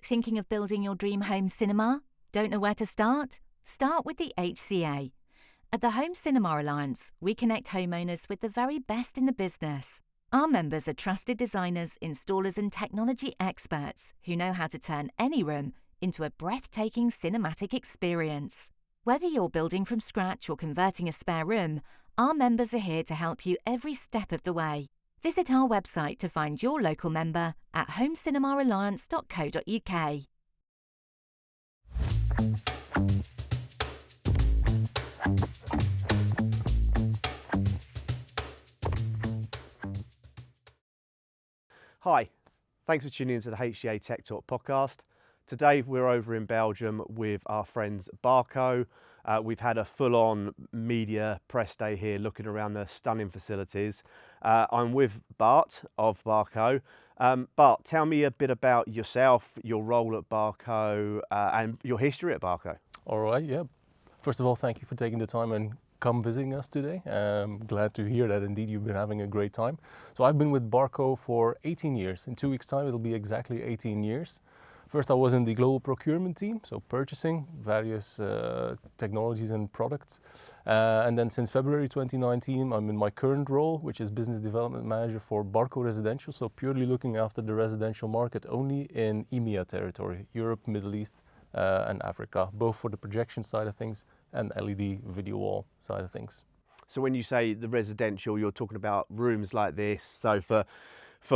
Thinking of building your dream home cinema? Don't know where to start? Start with the HCA. At the Home Cinema Alliance, we connect homeowners with the very best in the business. Our members are trusted designers, installers and technology experts who know how to turn any room into a breathtaking cinematic experience. Whether you're building from scratch or converting a spare room, our members are here to help you every step of the way. Visit our website to find your local member at homecinemalliance.co.uk. Hi, thanks for tuning into the HCA Tech Talk podcast. Today we're over in Belgium with our friends Barco. We've had a full-on media press day here looking around the stunning facilities. I'm with Bart of Barco. Bart, tell me a bit about yourself, your role at Barco and your history at Barco. All right, yeah. First of all, thank you for taking the time and come visiting us today. I'm glad to hear that indeed you've been having a great time. So I've been with Barco for 18 years. In 2 weeks' time, it'll be exactly 18 years. First, I was in the global procurement team, so purchasing various technologies and products. And then since February 2019, I'm in my current role, which is business development manager for Barco Residential. So purely looking after the residential market only in EMEA territory, Europe, Middle East, and Africa, both for the projection side of things and LED video wall side of things. So when you say the residential, you're talking about rooms like this. So for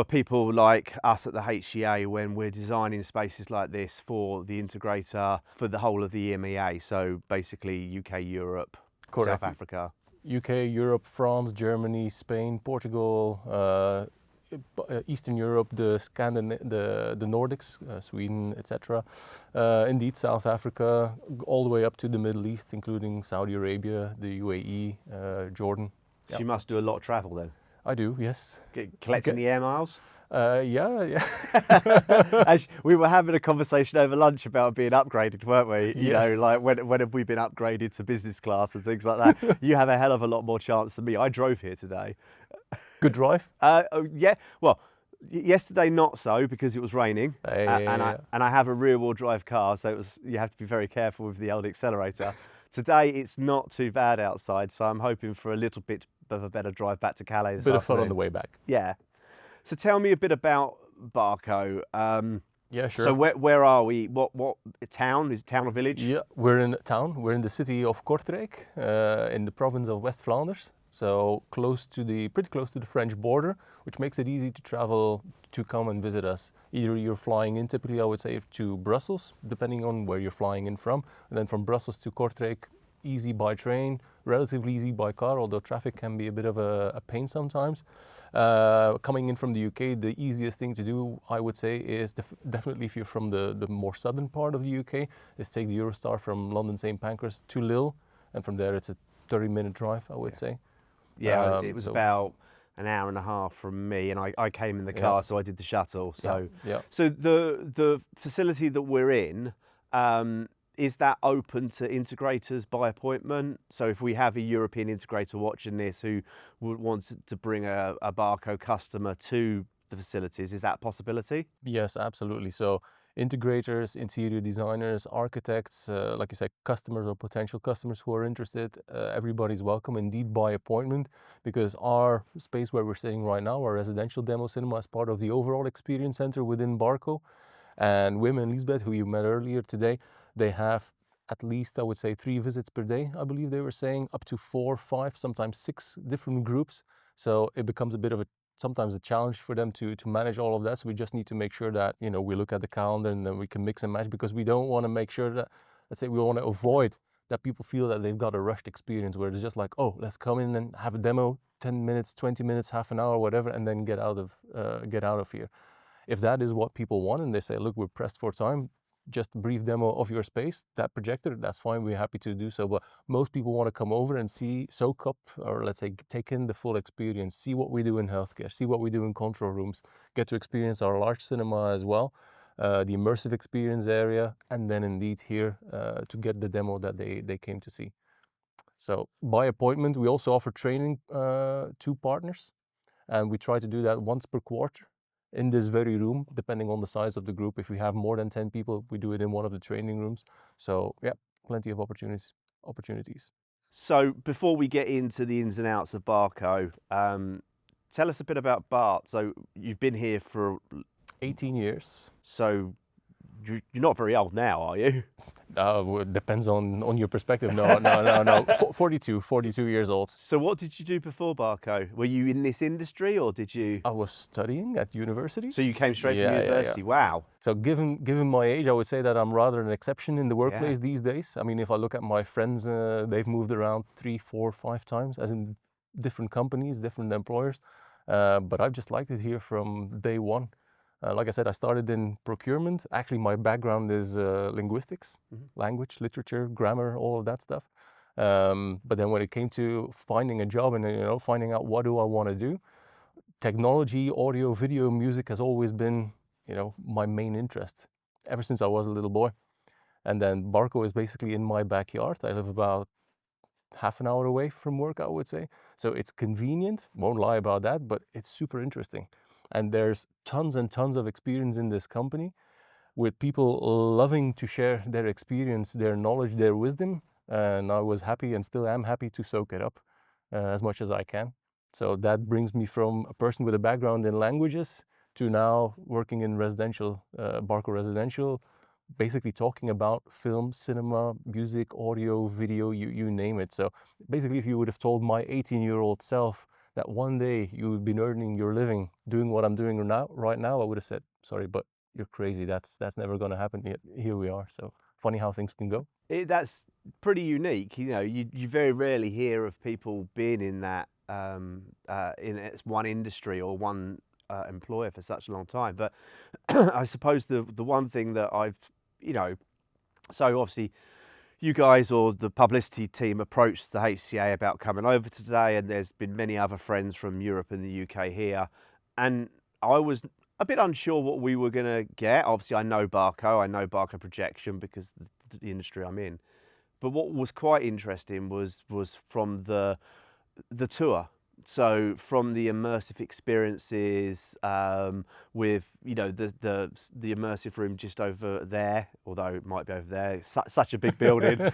people like us at the HCA, when we're designing spaces like this for the integrator for the whole of the EMEA, so basically UK, Europe, Correct. South Africa. UK, Europe, France, Germany, Spain, Portugal, Eastern Europe, the Nordics, Sweden, etc. Indeed, South Africa, all the way up to the Middle East, including Saudi Arabia, the UAE, Jordan. So you must do a lot of travel then? I do, yes. Collecting the air miles? Yeah. As we were having a conversation over lunch about being upgraded, weren't we? You Yes. know, like when have we been upgraded to business class and things like that? You have a hell of a lot more chance than me. I drove here today. Good drive? Yeah. Well, yesterday not so because it was raining, and I have a rear-wheel drive car, so you have to be very careful with the old accelerator. Today it's not too bad outside, so I'm hoping for a little bit of a better drive back to Calais this Bit of afternoon. fun on the way back. Yeah. So tell me a bit about Barco. Yeah, sure. So where are we? What town? Is it town or village? Yeah, we're in a town. We're in the city of Kortrijk, in the province of West Flanders. So pretty close to the French border, which makes it easy to travel to come and visit us. Either you're flying in, typically I would say to Brussels, depending on where you're flying in from, and then from Brussels to Kortrijk, easy by train, relatively easy by car, although traffic can be a bit of a pain sometimes. Coming in from the UK, the easiest thing to do, I would say, is definitely if you're from the more southern part of the UK, is take the Eurostar from London St Pancras to Lille, and from there it's a 30-minute drive, I would say. Yeah, it was about an hour and a half from me, and I came in the car, so I did the shuttle. So, so the facility that we're in, is that open to integrators by appointment? So if we have a European integrator watching this who would want to bring a Barco customer to the facilities, is that a possibility? Yes, absolutely. So integrators, interior designers, architects, like you said, customers or potential customers who are interested, everybody's welcome, indeed by appointment, because our space where we're sitting right now, our residential demo cinema, is part of the overall experience center within Barco. And Wim and Lisbeth, who you met earlier today, they have at least, I would say, 3 visits per day, I believe they were saying, up to 4, 5, sometimes 6 different groups. So it becomes a bit of sometimes a challenge for them to manage all of that. So we just need to make sure that, you know, we look at the calendar and then we can mix and match, because we don't want to make sure that, let's say, we want to avoid that people feel that they've got a rushed experience where it's just like, oh, let's come in and have a demo, 10 minutes, 20 minutes, half an hour, whatever, and then get out of here. If that is what people want and they say, look, we're pressed for time, just a brief demo of your space, that projector, that's fine, we're happy to do so. But most people want to come over and soak up, or let's say take in the full experience, see what we do in healthcare, see what we do in control rooms, get to experience our large cinema as well, the immersive experience area, and then indeed here to get the demo that they came to see. So by appointment, we also offer training to partners, and we try to do that once per quarter. in this very room, depending on the size of the group. If we have more than 10 people, we do it in one of the training rooms. So yeah, plenty of opportunities. So before we get into the ins and outs of Barco, tell us a bit about Bart. So you've been here for 18 years. So you're not very old now, are you? It depends on your perspective. No. 42 years old. So what did you do before Barco? Were you in this industry or did you? I was studying at university. So you came straight from university? Yeah. Wow. So given my age, I would say that I'm rather an exception in the workplace these days. I mean, if I look at my friends, they've moved around 3, 4, 5 times, as in different companies, different employers. But I've just liked it here from day one. Like I said, I started in procurement. Actually, my background is linguistics, language, literature, grammar, all of that stuff. But then when it came to finding a job and finding out what do I want to do, technology, audio, video, music has always been my main interest ever since I was a little boy. And then Barco is basically in my backyard. I live about half an hour away from work, I would say. So it's convenient, won't lie about that, but it's super interesting. And there's tons and tons of experience in this company with people loving to share their experience, their knowledge, their wisdom. And I was happy and still am happy to soak it up as much as I can. So that brings me from a person with a background in languages to now working in residential, Barco Residential, basically talking about film, cinema, music, audio, video, you name it. So basically, if you would have told my 18-year-old self that one day you would be earning your living doing what I'm doing right now, I would have said, sorry, but you're crazy. That's never going to happen. Yet here we are. So funny how things can go. That's pretty unique. You very rarely hear of people being in that in one industry or one employer for such a long time. But I suppose the one thing that I've so obviously you guys or the publicity team approached the HCA about coming over today, and there's been many other friends from Europe and the UK here, and I was a bit unsure what we were going to get. Obviously I know Barco projection because the industry I'm in, but what was quite interesting was from the tour. So from the immersive experiences with the immersive room just over there, although it might be over there, such a big building,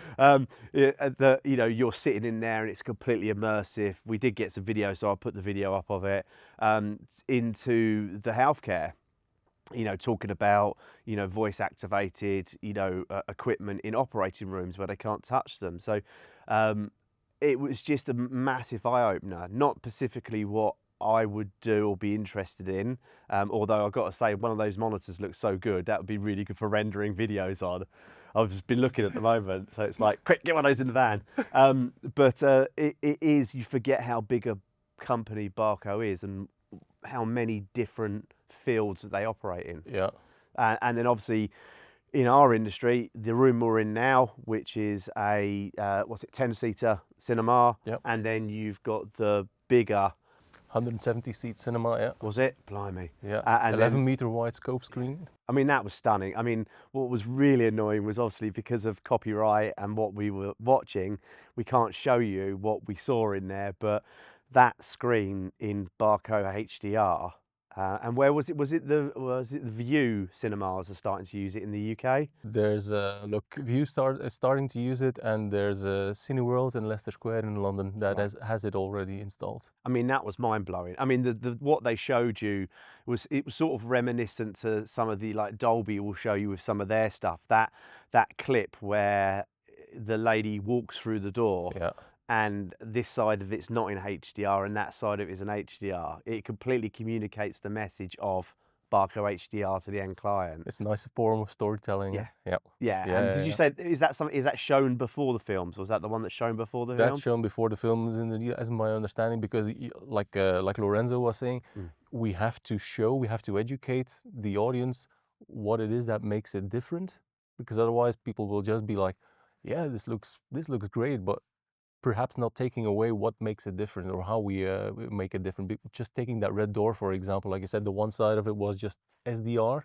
you're sitting in there and it's completely immersive. We did get some video, so I'll put the video up of it, into the healthcare. Talking about voice activated equipment in operating rooms where they can't touch them. So it was just a massive eye-opener, not specifically what I would do or be interested in, although I've got to say one of those monitors looks so good, that would be really good for rendering videos on. I've just been looking at the moment, so it's like, quick, get one of those in the van. But it is, you forget how big a company Barco is and how many different fields that they operate in. Yeah. And then obviously, in our industry, the room we're in now, which is a 10-seater cinema, and then you've got the bigger 170-seat cinema. Yeah. Was it? Blimey. Yeah. And 11-meter wide scope screen. I mean, that was stunning. I mean, what was really annoying was obviously because of copyright and what we were watching, we can't show you what we saw in there, but that screen in Barco HDR. And where was it? Was it the View cinemas are starting to use it in the UK? There's View is starting to use it, and there's a Cineworld in Leicester Square in London that has it already installed. I mean, that was mind blowing. I mean, what they showed you was sort of reminiscent to some of the Dolby will show you with some of their stuff. That clip where the lady walks through the door. Yeah. And this side of it's not in HDR and that side of it is in HDR. It completely communicates the message of Barco HDR to the end client. It's a nice form of storytelling. Yeah. And did you say, is that shown before the films? Was that the one that's shown before the films? That's shown before the films, as my understanding, because like Lorenzo was saying, we have to educate the audience what it is that makes it different, because otherwise people will just be like, yeah, this looks great, but perhaps not taking away what makes it different or how we make it different. Just taking that red door, for example, like I said, the one side of it was just SDR,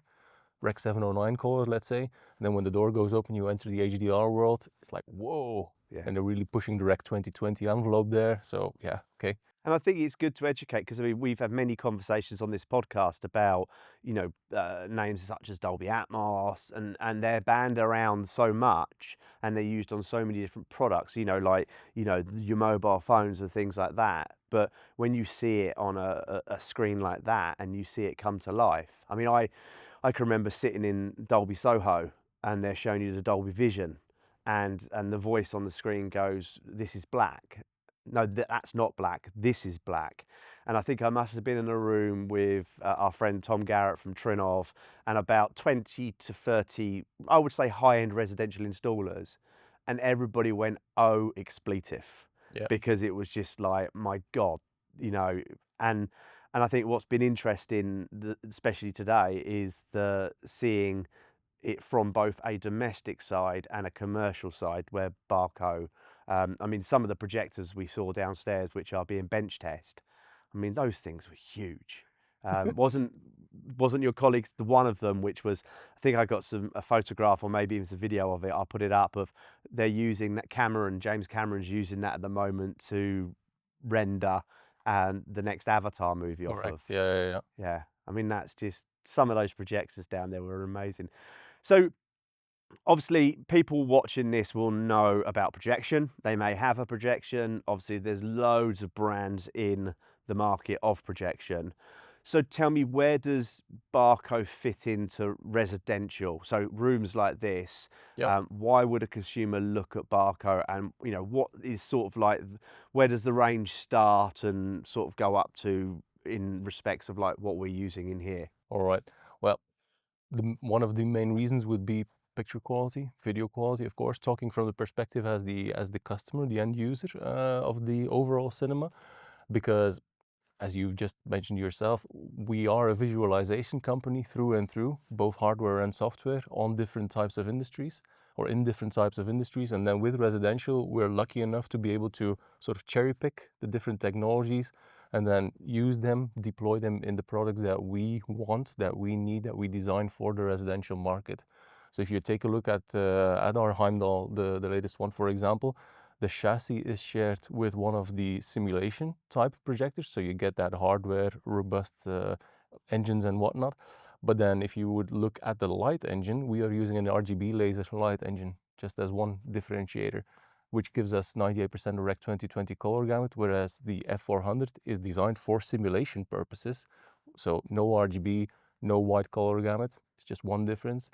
Rec 709 color, let's say. And then when the door goes open, you enter the HDR world. It's like, whoa, And they're really pushing the Rec 2020 envelope there. So yeah, okay. And I think it's good to educate, because I mean, we've had many conversations on this podcast about, you know, names such as Dolby Atmos, and they're banned around so much, and they're used on so many different products, you know, like, you know, your mobile phones and things like that. But when you see it on a screen like that, and you see it come to life, I mean, I can remember sitting in Dolby Soho, and they're showing you the Dolby Vision, and the voice on the screen goes, "This is black." No, that's not black, this is black. And I think I must have been in a room with our friend Tom Garrett from Trinov, and about 20 to 30, I would say, high-end residential installers, and everybody went, "Oh, expletive." Yeah. Because it was just like, my God, you know. And I think what's been interesting, especially today, is seeing it from both a domestic side and a commercial side, where Barco, I mean, some of the projectors we saw downstairs, which are being bench test, I mean, those things were huge. Wasn't your colleagues, the one of them, which was, I think I got a photograph or maybe even a video of it, I'll put it up, of they're using that, James Cameron's using that at the moment to render the next Avatar movie off of. Yeah. I mean, that's just, some of those projectors down there were amazing. So obviously, people watching this will know about projection. They may have a projection. Obviously, there's loads of brands in the market of projection. So tell me, where does Barco fit into residential? So rooms like this, why would a consumer look at Barco? And, you know, what is sort of like, where does the range start and sort of go up to in respects of like what we're using in here? All right. Well, one of the main reasons would be picture quality, video quality, of course, talking from the perspective as the customer, the end user of the overall cinema, because as you've just mentioned yourself, we are a visualization company through and through, both hardware and software, on different types of industries, or in different types of industries. And then with residential, we're lucky enough to be able to sort of cherry pick the different technologies and then use them, deploy them in the products that we want, that we need, that we design for the residential market. So if you take a look at our Heimdall, the latest one, for example, the chassis is shared with one of the simulation type projectors, so you get that hardware, robust engines and whatnot. But then if you would look at the light engine, we are using an RGB laser light engine, just as one differentiator, which gives us 98% Rec 2020 color gamut, whereas the F400 is designed for simulation purposes. So no RGB, no white color gamut, it's just one difference.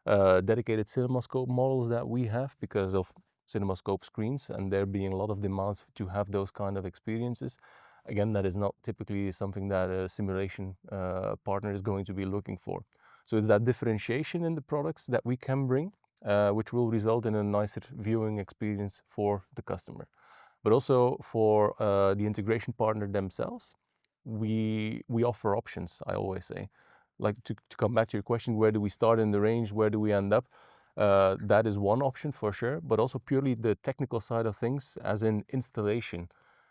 Dedicated CinemaScope models that we have because of CinemaScope screens, and there being a lot of demand to have those kind of experiences. Again, that is not typically something that a simulation partner is going to be looking for. So it's that differentiation in the products that we can bring, which will result in a nicer viewing experience for the customer. But also for the integration partner themselves, we offer options, I always say. Like to come back to your question, where do we start in the range, where do we end up? That is one option for sure, but also purely the technical side of things, as in installation,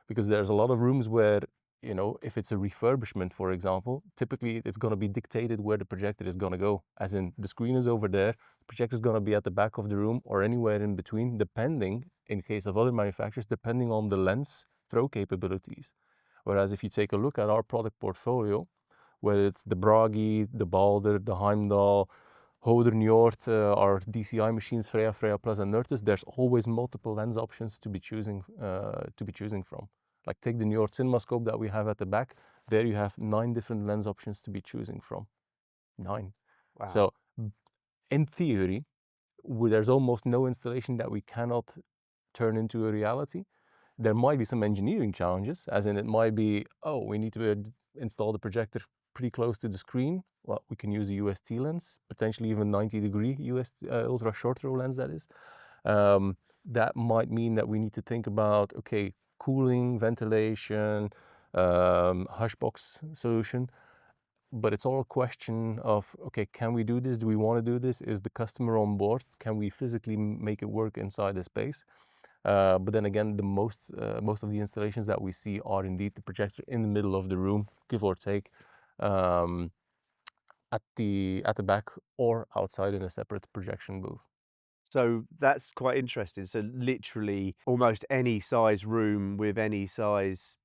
because there's a lot of rooms where, you know, if it's a refurbishment, for example, typically it's going to be dictated where the projector is going to go, as in the screen is over there, the projector is going to be at the back of the room or anywhere in between, depending, in case of other manufacturers, depending on the lens throw capabilities. Whereas if you take a look at our product portfolio, whether it's the Bragi, the Balder, the Heimdall, Hoder Njord, our DCI machines, Freya Plus and Nurtus, there's always multiple lens options to be choosing from. Like take the Njord CinemaScope that we have at the back, there you have 9 different lens options to be choosing from. 9. Wow. So in theory, there's almost no installation that we cannot turn into a reality. There might be some engineering challenges, as in it might be, oh, we need to install the projector pretty close to the screen. Well, we can use a UST lens, potentially even 90-degree UST ultra short throw lens, that is. That might mean that we need to think about, okay, cooling, ventilation, hushbox solution. But it's all a question of, okay, can we do this? Do we want to do this? Is the customer on board? Can we physically make it work inside the space? But then again, most of the installations that we see are indeed the projector in the middle of the room, give or take, at the back or outside in a separate projection booth. So that's quite interesting. So literally almost any size room with any size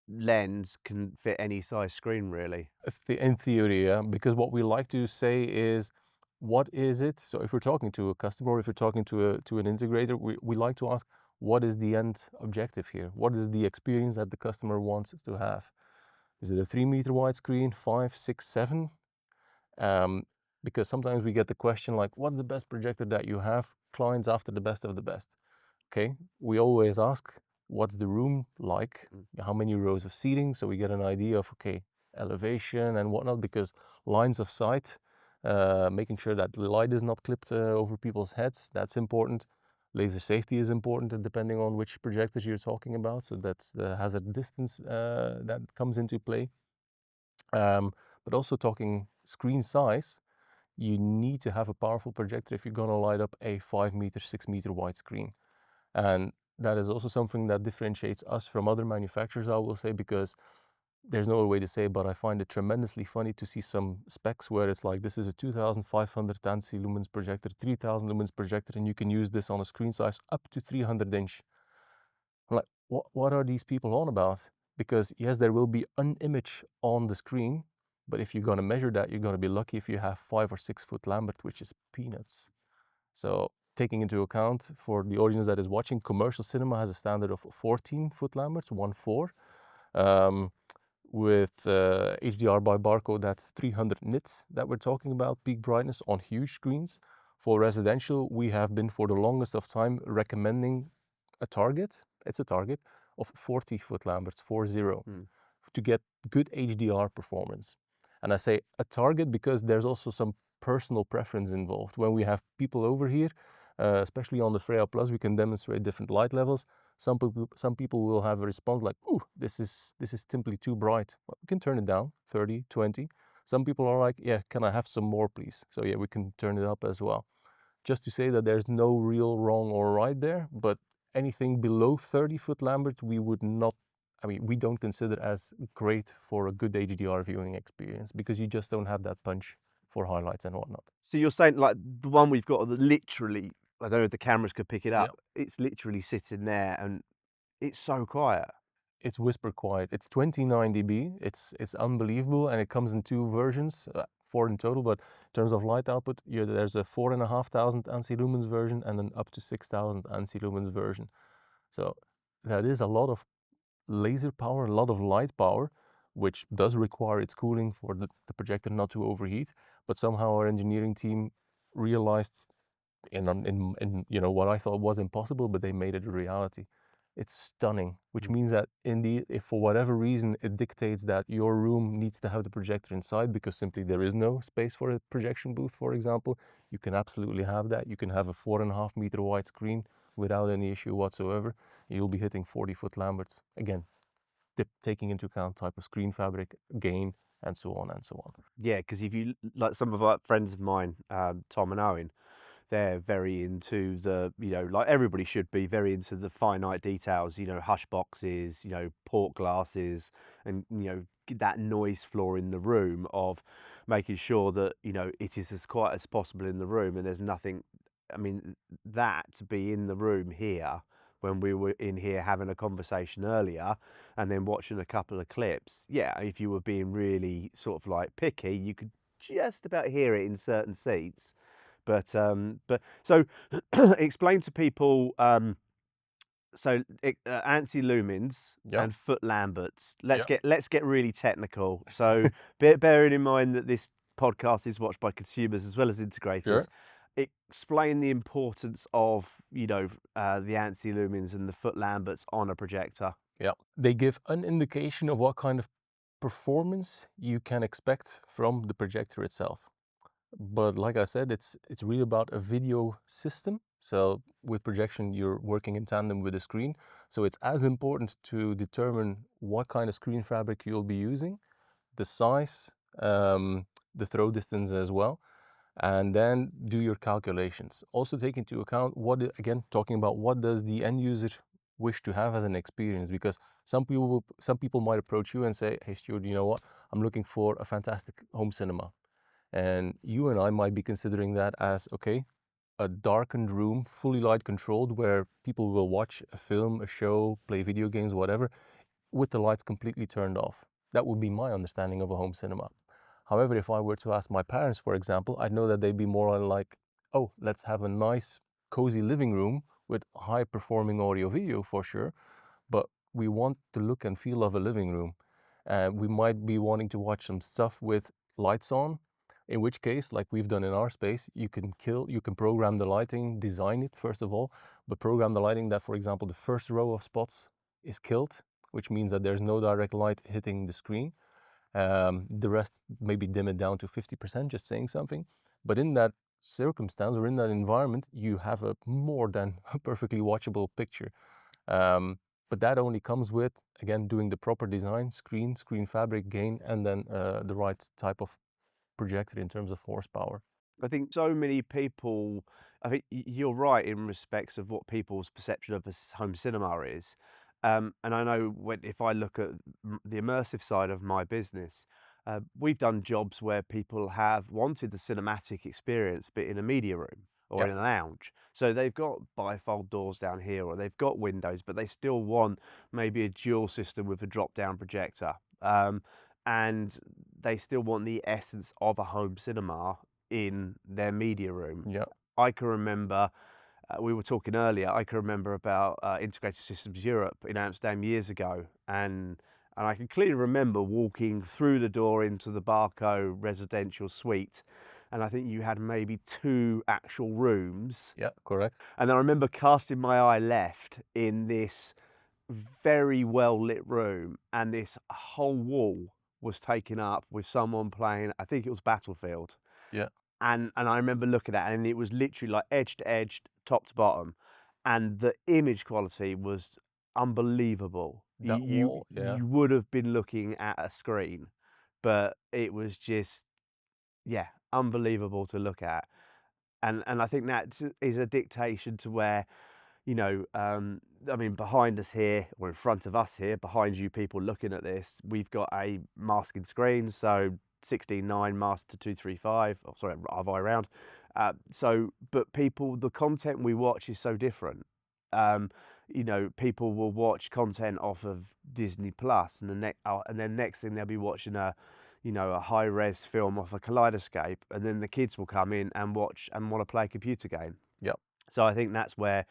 lens can fit any size screen, really. In theory, yeah, because what we like to say is, what is it? So if we're talking to a customer, or if we're talking to an integrator, we like to ask, what is the end objective here? What is the experience that the customer wants to have? Is it a 3-meter wide screen, 5, 6, 7? Because sometimes we get the question like, what's the best projector that you have? Clients after the best of the best. Okay, we always ask, what's the room like? How many rows of seating? So we get an idea of, okay, elevation and whatnot, because lines of sight, making sure that the light is not clipped over people's heads, that's important. Laser safety is important depending on which projectors you're talking about. So that's the hazard distance that comes into play. But also talking screen size, you need to have a powerful projector if you're going to light up a 5-meter, 6-meter wide screen. And that is also something that differentiates us from other manufacturers, I will say, because there's no other way to say it, but I find it tremendously funny to see some specs where it's like, this is a 2500 ANSI lumens projector, 3000 lumens projector, and you can use this on a screen size up to 300 inch. I'm like, what are these people on about? Because yes, there will be an image on the screen, but if you're going to measure that, you're going to be lucky if you have 5 or 6 foot Lambert, which is peanuts. So taking into account, for the audience that is watching, commercial cinema has a standard of 14 foot Lamberts, 1.4. With HDR by Barco, that's 300 nits that we're talking about, peak brightness on huge screens. For residential, we have been for the longest of time recommending a target, it's a target, of 40 foot Lamberts, 40, to get good HDR performance. And I say a target because there's also some personal preference involved. When we have people over here, especially on the Freya Plus, we can demonstrate different light levels. Some people will have a response like, "Ooh, this is simply too bright." Well, we can turn it down, 30, 20. Some people are like, "Yeah, can I have some more, please?" So yeah, we can turn it up as well. Just to say that there's no real wrong or right there, but anything below 30 foot Lambert, we would not, we don't consider as great for a good HDR viewing experience, because you just don't have that punch for highlights and whatnot. So you're saying like the one we've got, literally, I don't know if the cameras could pick it up. Yep. It's literally sitting there and it's so quiet. It's whisper quiet. It's 29 dB. It's unbelievable, and it comes in 2 versions, 4 in total. But in terms of light output, there's a 4,500 ANSI lumens version and an up to 6,000 ANSI lumens version. So that is a lot of laser power, a lot of light power, which does require its cooling for the projector not to overheat. But somehow our engineering team realized in what I thought was impossible, but they made it a reality. It's stunning, which means that indeed, if for whatever reason it dictates that your room needs to have the projector inside because simply there is no space for a projection booth, for example, you can absolutely have that. You can have a 4.5 meter wide screen without any issue whatsoever. You'll be hitting 40 foot Lamberts. Again, taking into account type of screen fabric, gain, and so on and so on. Yeah, because if you, like some of our friends of mine, Tom and Owen, they're very into the, like everybody should be, very into the finite details, hush boxes, port glasses, and, that noise floor in the room, of making sure that, it is as quiet as possible in the room and there's nothing, that to be in the room here, when we were in here having a conversation earlier and then watching a couple of clips, yeah, if you were being really sort of like picky, you could just about hear it in certain seats. But so explain to people, so ANSI lumens and foot Lamberts. Let's get really technical. So bearing in mind that this podcast is watched by consumers as well as integrators. Sure. Explain the importance of the ANSI lumens and the foot Lamberts on a projector. Yeah, they give an indication of what kind of performance you can expect from the projector itself. But like I said, it's really about a video system. So with projection, you're working in tandem with the screen. So it's as important to determine what kind of screen fabric you'll be using, the size, the throw distance as well, and then do your calculations. Also take into account talking about what does the end user wish to have as an experience, because some people might approach you and say, "Hey Stuart, you know what? I'm looking for a fantastic home cinema." And you and I might be considering that as, okay, a darkened room, fully light controlled, where people will watch a film, a show, play video games, whatever, with the lights completely turned off. That would be my understanding of a home cinema. However, if I were to ask my parents, for example, I'd know that they'd be more like, oh, let's have a nice, cozy living room with high performing audio video for sure, but we want the look and feel of a living room. We might be wanting to watch some stuff with lights on, in which case, like we've done in our space, you can program the lighting, design it first of all, but program the lighting that, for example, the first row of spots is killed, which means that there's no direct light hitting the screen. The rest, maybe dim it down to 50%, just saying something. But in that circumstance or in that environment, you have a more than perfectly watchable picture. But that only comes with, again, doing the proper design, screen fabric, gain, and then the right type of projector in terms of horsepower. I think so many people, I think you're right in respects of what people's perception of a home cinema is. And I know if I look at the immersive side of my business, we've done jobs where people have wanted the cinematic experience, but in a media room or in a lounge. So they've got bifold doors down here, or they've got windows, but they still want maybe a dual system with a drop-down projector. And they still want the essence of a home cinema in their media room. Yeah. I can remember, we were talking earlier, I can remember about Integrated Systems Europe in Amsterdam years ago, and I can clearly remember walking through the door into the Barco Residential suite, and I think you had maybe 2 actual rooms. Yeah, correct. And I remember casting my eye left in this very well lit room, and this whole wall was taken up with someone playing, I think it was Battlefield. Yeah. And I remember looking at it, and it was literally like edge to edge, top to bottom, and the image quality was unbelievable. That wall, yeah. You would have been looking at a screen, but it was just, yeah, unbelievable to look at. And I think that is a dictation to where, you know, I mean, behind us here, or in front of us here, behind you people looking at this, we've got a masking screen, so 16:9 masked to 235, oh, sorry, other way around. But people, the content we watch is so different. You know, people will watch content off of Disney Plus, and then next thing they'll be watching a high-res film off a Kaleidoscope, and then the kids will come in and watch and want to play a computer game. Yep. So I think that's where,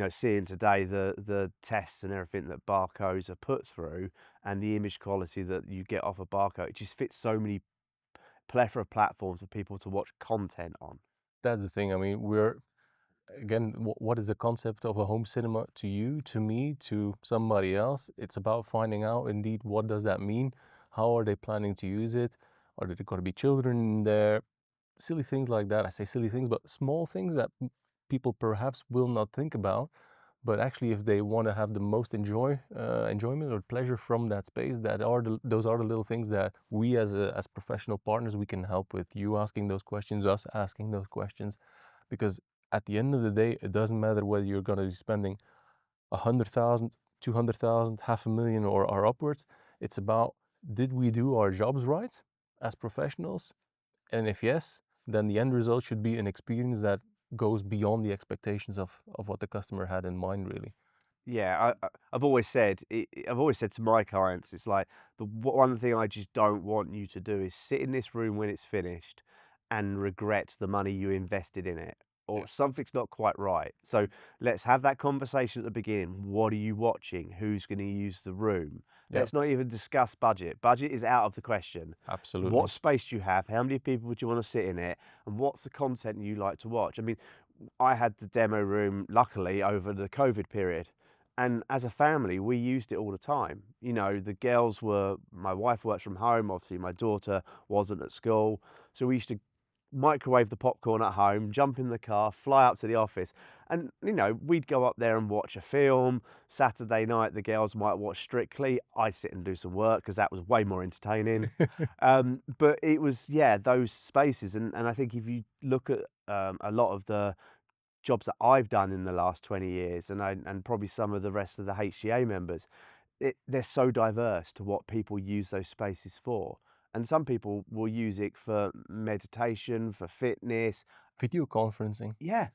seeing today the tests and everything that Barcos are put through, and the image quality that you get off a Barco, it just fits so many plethora of platforms for people to watch content on. That's the thing. I mean, again, what is the concept of a home cinema to you, to me, to somebody else? It's about finding out indeed what does that mean? How are they planning to use it? Are there going to be children in there? Silly things like that. I say silly things, but small things that people perhaps will not think about. But actually, if they want to have the most enjoyment or pleasure from that space, those are the little things that we as professional partners, we can help with. You asking those questions, us asking those questions, because at the end of the day, it doesn't matter whether you're going to be spending 100,000, 200,000, 500,000 or upwards. It's about, did we do our jobs right as professionals? And if yes, then the end result should be an experience that goes beyond the expectations of what the customer had in mind, really. Yeah, I've always said to my clients, it's like, the one thing I just don't want you to do is sit in this room when it's finished and regret the money you invested in it, or Yes. something's not quite right. So let's have that conversation at the beginning. What are you watching? Who's going to use the room? Yep. Let's not even discuss budget. Budget is out of the question. Absolutely. What space do you have? How many people would you want to sit in it? And what's the content you like to watch? I mean, I had the demo room, luckily, over the COVID period. And as a family, we used it all the time. The girls my wife works from home, obviously my daughter wasn't at school. So we used to microwave the popcorn at home, jump in the car, fly up to the office. And, we'd go up there and watch a film. Saturday night, the girls might watch Strictly. I'd sit and do some work because that was way more entertaining. But it was, those spaces. And I think if you look at a lot of the jobs that I've done in the last 20 years, and probably some of the rest of the HCA members, they're so diverse to what people use those spaces for. And some people will use it for meditation, for fitness, Video conferencing. Yeah,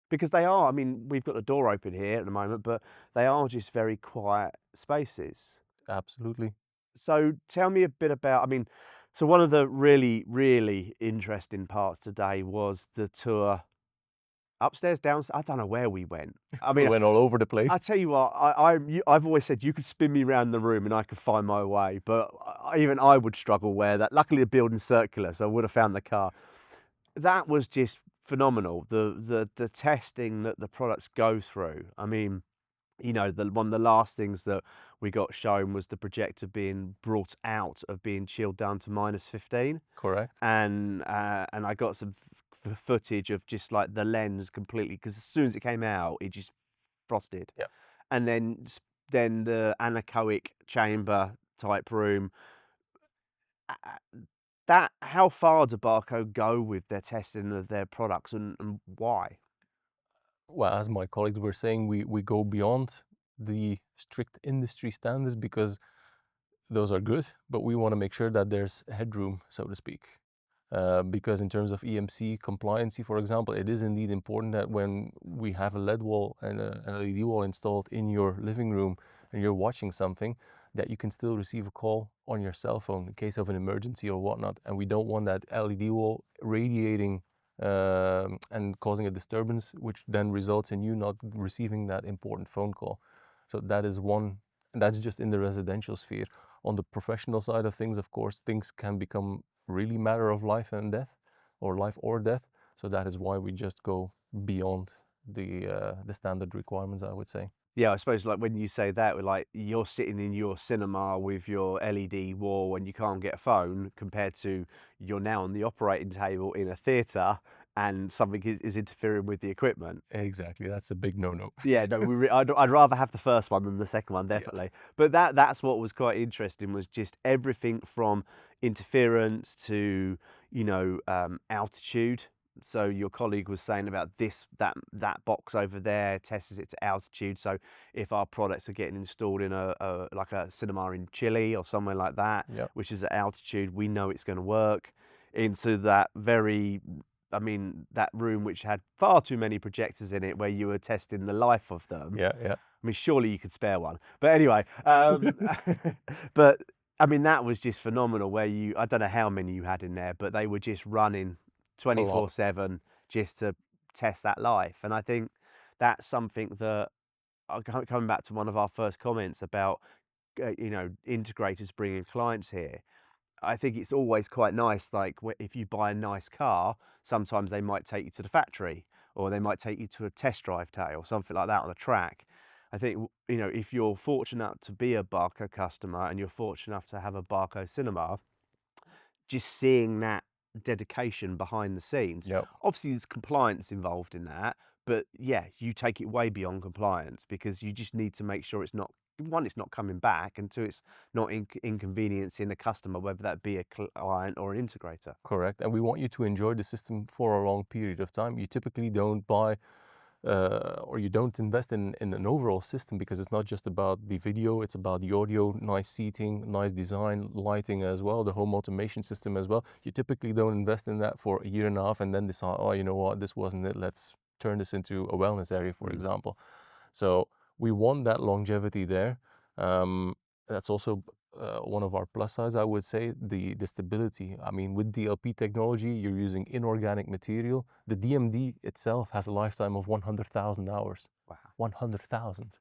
because they are. I mean, we've got the door open here at the moment, but they are just very quiet spaces. Absolutely. So tell me a bit about, I mean, so one of the really, really interesting parts today was the tour upstairs, downstairs. I don't know where we went. I We mean, went all over the place. I tell you what, I've always said you could spin me around the room and I could find my way, but even I would struggle where that. Luckily, the building's circular, so I would have found the car. That was just phenomenal. The testing that the products go through. I mean, you know, one of the last things that we got shown was the projector being brought out of being chilled down to -15. Correct. And I got some footage of just like the lens completely, because as soon as it came out, it just frosted. Yeah. And then the anechoic chamber type room. That, how far do Barco go with their testing of their products, and why? Well, as my colleagues were saying, we go beyond the strict industry standards because those are good, but we want to make sure that there's headroom, so to speak. Because in terms of EMC compliancy, for example, it is indeed important that when we have a LED wall and an LED wall installed in your living room and you're watching something, that you can still receive a call on your cell phone in case of an emergency or whatnot. And we don't want that LED wall radiating and causing a disturbance, which then results in you not receiving that important phone call. So that is one, and that's just in the residential sphere. On the professional side of things, of course, things can become really matter of life and death, or life or death. So that is why we just go beyond the standard requirements, I would say. Yeah, I suppose like when you say that, like you're sitting in your cinema with your LED wall and you can't get a phone, compared to you're now on the operating table in a theatre and something is interfering with the equipment. Exactly, that's a big no-no. Yeah, no, I'd rather have the first one than the second one, definitely. Yeah. But that's what was quite interesting, was just everything from interference to, you know, altitude. So your colleague was saying about that box over there tests it to altitude. So if our products are getting installed in like a cinema in Chile or somewhere like that, Yep. which is at altitude, we know it's going to work. Into that that room which had far too many projectors in it, where you were testing the life of them. Yeah. I mean, surely you could spare one. But anyway, but I mean, that was just phenomenal, where I don't know how many you had in there, but they were just running 24/7 just to test that life. And I think that's something that, coming back to one of our first comments about, you know, integrators bringing clients here, I think it's always quite nice, like if you buy a nice car, sometimes they might take you to the factory, or they might take you to a test drive day or something like that on a track. I think, you know, if you're fortunate enough to be a Barco customer and you're fortunate enough to have a Barco cinema, just seeing that dedication behind the scenes. Yep. Obviously there's compliance involved in that, but yeah, you take it way beyond compliance, because you just need to make sure it's not coming back, and two, it's not inconveniencing a customer, whether that be a client or an integrator. Correct. And we want you to enjoy the system for a long period of time. You typically don't buy or you don't invest in an overall system, because it's not just about the video, it's about the audio, nice seating, nice design, lighting as well, the home automation system as well. You typically don't invest in that for a year and a half and then decide, oh, you know what, this wasn't it, let's turn this into a wellness area, for example. So we want that longevity there. That's also one of our plus sides, I would say, the stability. I mean, with DLP technology, you're using inorganic material. The DMD itself has a lifetime of 100,000 hours. Wow. 100,000.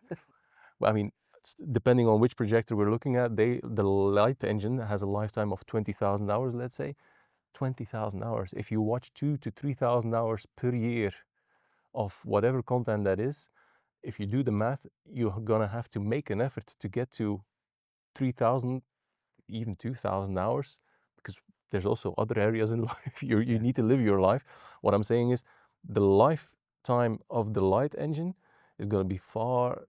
I mean, depending on which projector we're looking at, the light engine has a lifetime of 20,000 hours, let's say. 20,000 hours. If you watch 2,000 to 3,000 hours per year of whatever content that is, if you do the math, you're gonna have to make an effort to get to 3,000, even 2,000 hours, because there's also other areas in life you need to live your life. What I'm saying is the lifetime of the light engine is going to be far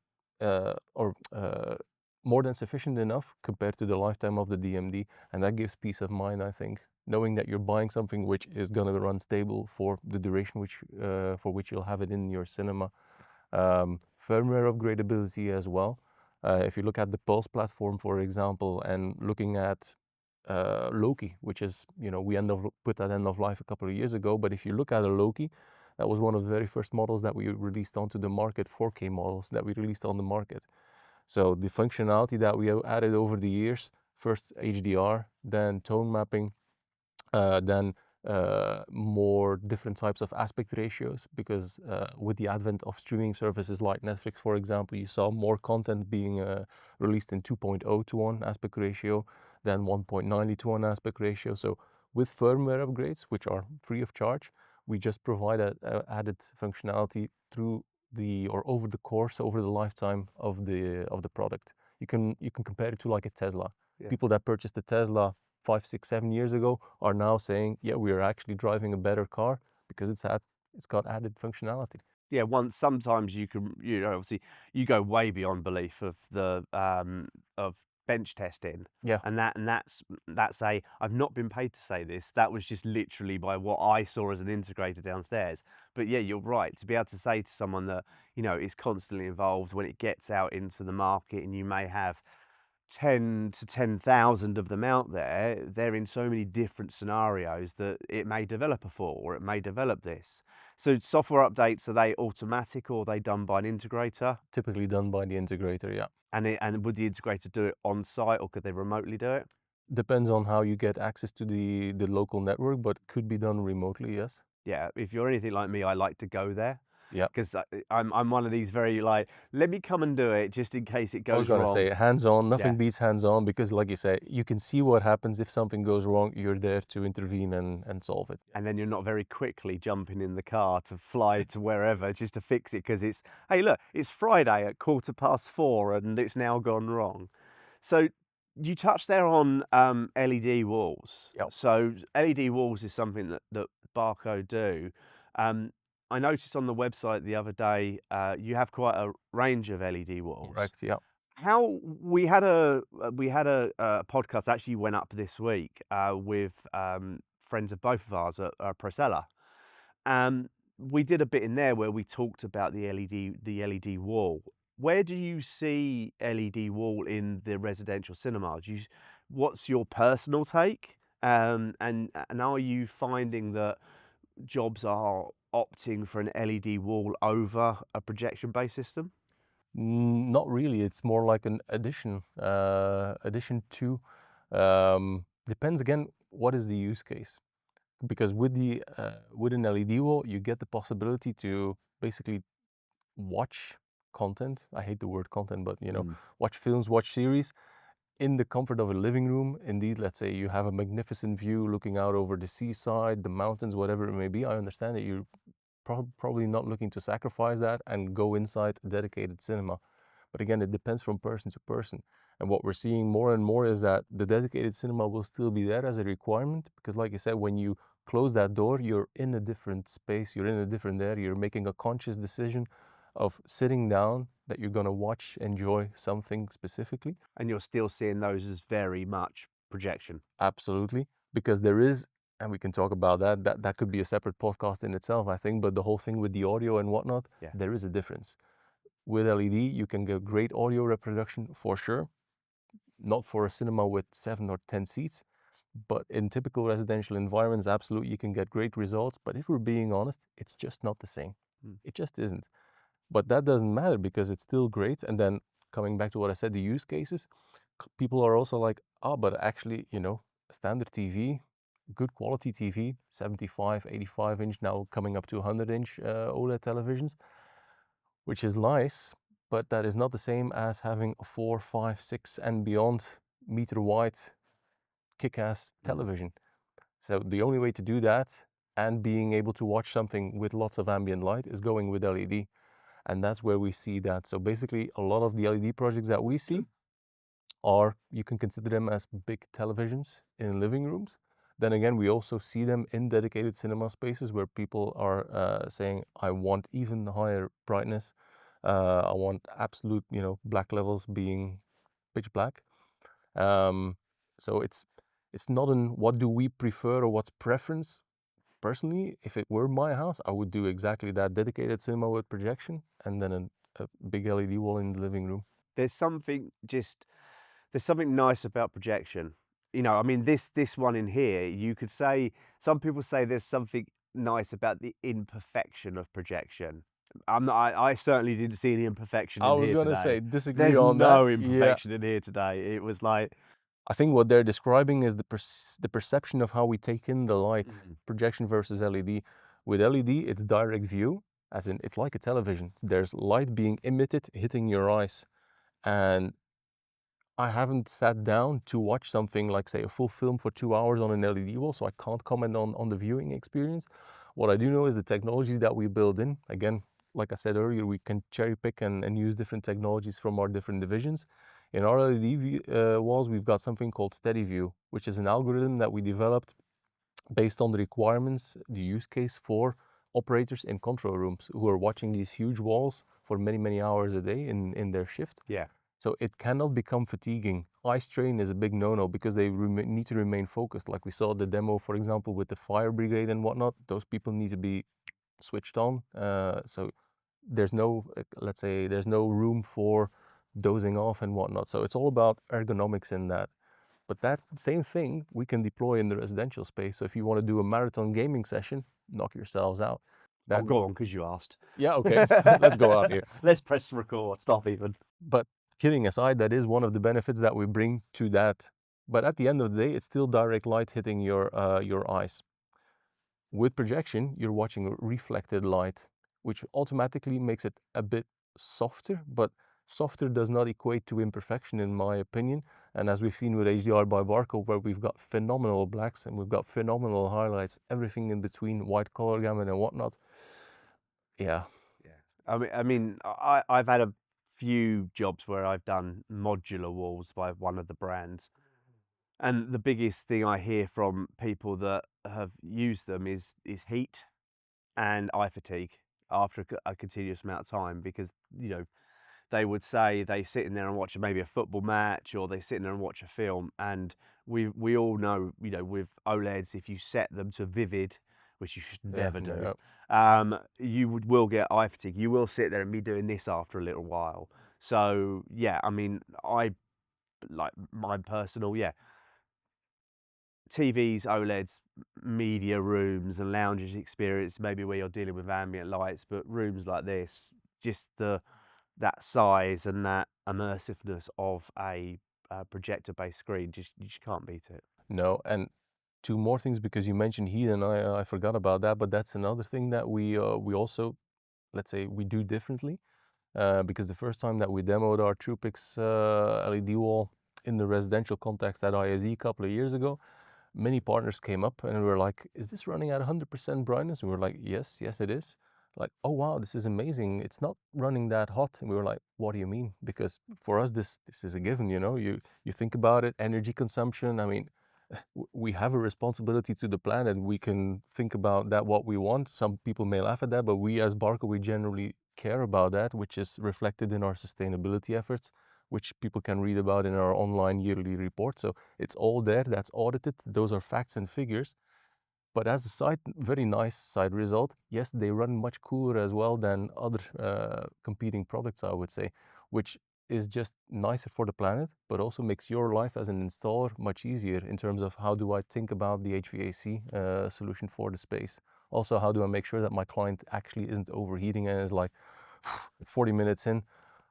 more than sufficient enough compared to the lifetime of the DMD, and that gives peace of mind, I think, knowing that you're buying something which is going to run stable for the duration for which you'll have it in your cinema. Firmware upgradability as well. If you look at the Pulse platform, for example, and looking at Loki, which is, we put that end of life a couple of years ago. But if you look at a Loki, that was one of the very first models that we released onto the market, 4K models that we released on the market. So the functionality that we added over the years, first HDR, then tone mapping, then more different types of aspect ratios, because with the advent of streaming services like Netflix, for example, you saw more content being released in 2.0 to 1 aspect ratio, then 1.90 to 1 aspect ratio. So with firmware upgrades, which are free of charge, we just provide added functionality through over the lifetime of the product. You can compare it to like a Tesla. Yeah. People that purchased a Tesla 5, 6, 7 years ago are now saying, yeah, we are actually driving a better car because it's got added functionality. Yeah, sometimes you can, obviously you go way beyond belief of the of bench testing. Yeah. And that's I've not been paid to say this. That was just literally by what I saw as an integrator downstairs. But yeah, you're right. To be able to say to someone that, is constantly involved when it gets out into the market, and you may have 10 to 10,000 of them out there, they're in so many different scenarios that it may develop a fault or it may develop this. So software updates, are they automatic or are they done by an integrator? Typically done by the integrator, yeah. And would the integrator do it on site or could they remotely do it? Depends on how you get access to the local network, but could be done remotely, yes. Yeah, if you're anything like me, I like to go there. Yeah, because I'm one of these very like, let me come and do it just in case it goes wrong. I was going to say hands-on, nothing beats hands-on, because like you say, you can see what happens if something goes wrong. You're there to intervene and solve it. And then you're not very quickly jumping in the car to fly to wherever just to fix it because it's, hey, look, it's Friday at 4:15 and it's now gone wrong. So you touched there on LED walls. Yep. So LED walls is something that Barco do. I noticed on the website the other day, you have quite a range of LED walls. Correct, yeah. We had a podcast actually went up this week with friends of both of ours at Procella. We did a bit in there where we talked about the LED wall. Where do you see LED wall in the residential cinema? What's your personal take? And are you finding that jobs are opting for an LED wall over a projection-based system? Not really. It's more like an addition to. Depends again, what is the use case? Because with an LED wall, you get the possibility to basically watch content. I hate the word content, but watch films, watch series in the comfort of a living room. Indeed, let's say you have a magnificent view looking out over the seaside, the mountains, whatever it may be. I understand that you're probably not looking to sacrifice that and go inside a dedicated cinema. But again, it depends from person to person. And what we're seeing more and more is that the dedicated cinema will still be there as a requirement, because like you said, when you close that door, you're in a different space, you're in a different area, you're making a conscious decision of sitting down, that you're going to watch, enjoy something specifically. And you're still seeing those as very much projection. Absolutely, because there is, and we can talk about that could be a separate podcast in itself, I think, but the whole thing with the audio and whatnot, there is a difference. With LED, you can get great audio reproduction for sure, not for a cinema with 7 or 10 seats, but in typical residential environments, absolutely, you can get great results. But if we're being honest, it's just not the same. It just isn't. But that doesn't matter because it's still great. And then coming back to what I said, the use cases, people are also like, but actually, a standard TV, good quality TV, 75, 85 inch, now coming up to 100 inch OLED televisions, which is nice, but that is not the same as having a 4, 5, 6 and beyond meter wide kick-ass television. So the only way to do that and being able to watch something with lots of ambient light is going with LED. And that's where we see that. So basically, a lot of the LED projects that we see you can consider them as big televisions in living rooms. Then again, we also see them in dedicated cinema spaces where people are saying, I want even higher brightness. I want absolute, black levels being pitch black. So it's not in what do we prefer or what's preference. Personally, if it were my house, I would do exactly that, dedicated cinema with projection and then a big LED wall in the living room. There's something nice about projection. You know, I mean, this one in here, you could say, some people say there's something nice about the imperfection of projection. I certainly didn't see any imperfection I in was here gonna today. say disagree There's on that. no Yeah, imperfection in here today. It was like, I think what they're describing is the perception of how we take in the light, projection versus LED. With LED, it's direct view, as in it's like a television. There's light being emitted, hitting your eyes. And I haven't sat down to watch something like, say, a full film for 2 hours on an LED wall, so I can't comment on the viewing experience. What I do know is the technology that we build in. Again, like I said earlier, we can cherry pick and use different technologies from our different divisions. In our LED walls, we've got something called SteadyView, which is an algorithm that we developed based on the requirements, the use case for operators in control rooms who are watching these huge walls for many, many hours a day in their shift. yeah. So it cannot become fatiguing. Eye strain is a big no-no because they need to remain focused. Like we saw the demo, for example, with the fire brigade and whatnot, those people need to be switched on. So there's no, let's say, there's no room for dozing off and whatnot. So it's all about ergonomics in that. But that same thing we can deploy in the residential space. So if you want to do a marathon gaming session, knock yourselves out. I'll go on because you asked. Yeah, okay, let's go out here. Let's press record, stop even. But kidding aside, that is one of the benefits that we bring to that. But at the end of the day, it's still direct light hitting your eyes. With projection, you're watching reflected light, which automatically makes it a bit softer, but softer does not equate to imperfection in my opinion. And as we've seen with HDR by Barco, where we've got phenomenal blacks and we've got phenomenal highlights, everything in between, white color gamut and whatnot. Yeah. I mean, I've had a few jobs where I've done modular walls by one of the brands. And the biggest thing I hear from people that have used them is heat and eye fatigue after a continuous amount of time, because, you know, they would say they sit in there and watch maybe a football match, or they sit in there and watch a film. And we all know, you know, with OLEDs, if you set them to vivid, which you should never do, you will get eye fatigue. You will sit there and be doing this after a little while. So yeah, I mean, I like my personal, TVs, OLEDs, media rooms and lounges experience, maybe where you're dealing with ambient lights, but rooms like this, just that size and that immersiveness of a projector-based screen, you just can't beat it. No, and two more things, because you mentioned heat and I forgot about that, but that's another thing that we also, let's say, we do differently. Because the first time that we demoed our TruePix LED wall in the residential context at ISE a couple of years ago, many partners came up and we were like, is this running at 100% brightness? And we were like, yes, it is. Like, oh wow, this is amazing. It's not running that hot. And we were like, what do you mean? Because for us, this is a given, you know, you think about it, energy consumption. I mean, we have a responsibility to the planet. We can think about that, what we want. Some people may laugh at that, but we as Barco, we generally care about that, which is reflected in our sustainability efforts, which people can read about in our online yearly report. So it's all there, that's audited. Those are facts and figures. But as a side, very nice side result, yes, they run much cooler as well than other competing products, I would say, which is just nicer for the planet, but also makes your life as an installer much easier in terms of how do I think about the HVAC solution for the space. Also, how do I make sure that my client actually isn't overheating and is like 40 minutes in,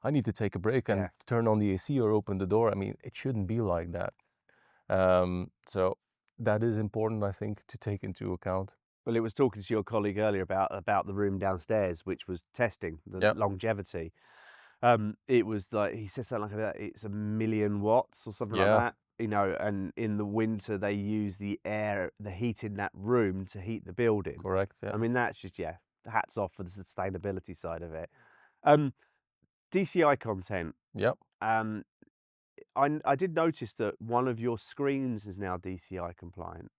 I need to take a break and turn on the AC or open the door. I mean, it shouldn't be like that. So that is important, I think, to take into account. Well, it was talking to your colleague earlier about the room downstairs, which was testing the longevity. It was like, he said something like that, it's 1,000,000 watts or something like that, you know, and in the winter they use the heat in that room to heat the building. Correct, yeah. I mean, that's just, hats off for the sustainability side of it. DCI content. Yep. I did notice that one of your screens is now DCI compliant.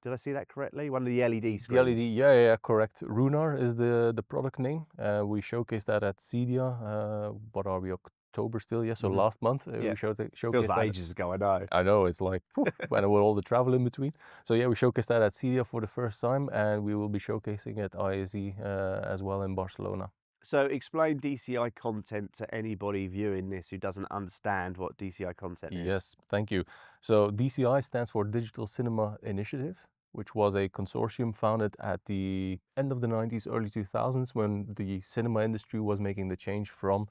Did I see that correctly? One of the LED screens. The LED, yeah, correct. Runar is the product name. We showcased that at CEDIA. What are we, October still? Yeah, so last month we showcased Feels like that. ages ago, I know. I know, it's like, when with all the travel in between. So yeah, we showcased that at CEDIA for the first time, and we will be showcasing at ISE as well in Barcelona. So explain DCI content to anybody viewing this who doesn't understand what DCI content is. Yes, thank you. So DCI stands for Digital Cinema Initiative, which was a consortium founded at the end of the 90s, early 2000s, when the cinema industry was making the change from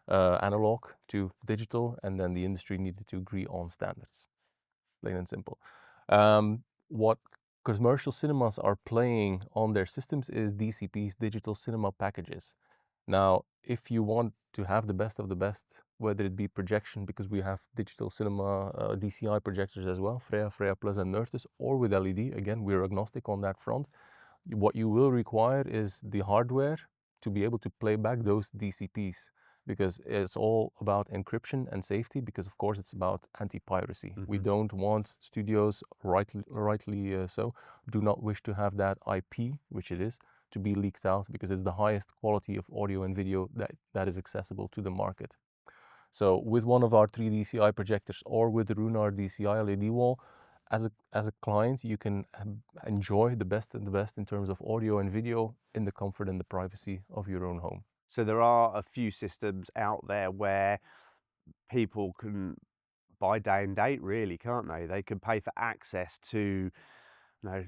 analog to digital, and then the industry needed to agree on standards, plain and simple. What commercial cinemas are playing on their systems is DCPs, digital cinema packages. Now, if you want to have the best of the best, whether it be projection, because we have digital cinema DCI projectors as well, Freya Plus and Nurtus, or with LED, again, we're agnostic on that front. What you will require is the hardware to be able to play back those DCPs, because it's all about encryption and safety, because of course it's about anti-piracy. We don't want studios, rightly so, do not wish to have that IP, which it is, to be leaked out, because it's the highest quality of audio and video that is accessible to the market. So with one of our 3 DCI projectors or with the Runar DCI LED wall, as a client, you can enjoy the best of the best in terms of audio and video in the comfort and the privacy of your own home. So there are a few systems out there where people can buy day and date, really, can't they? They can pay for access to,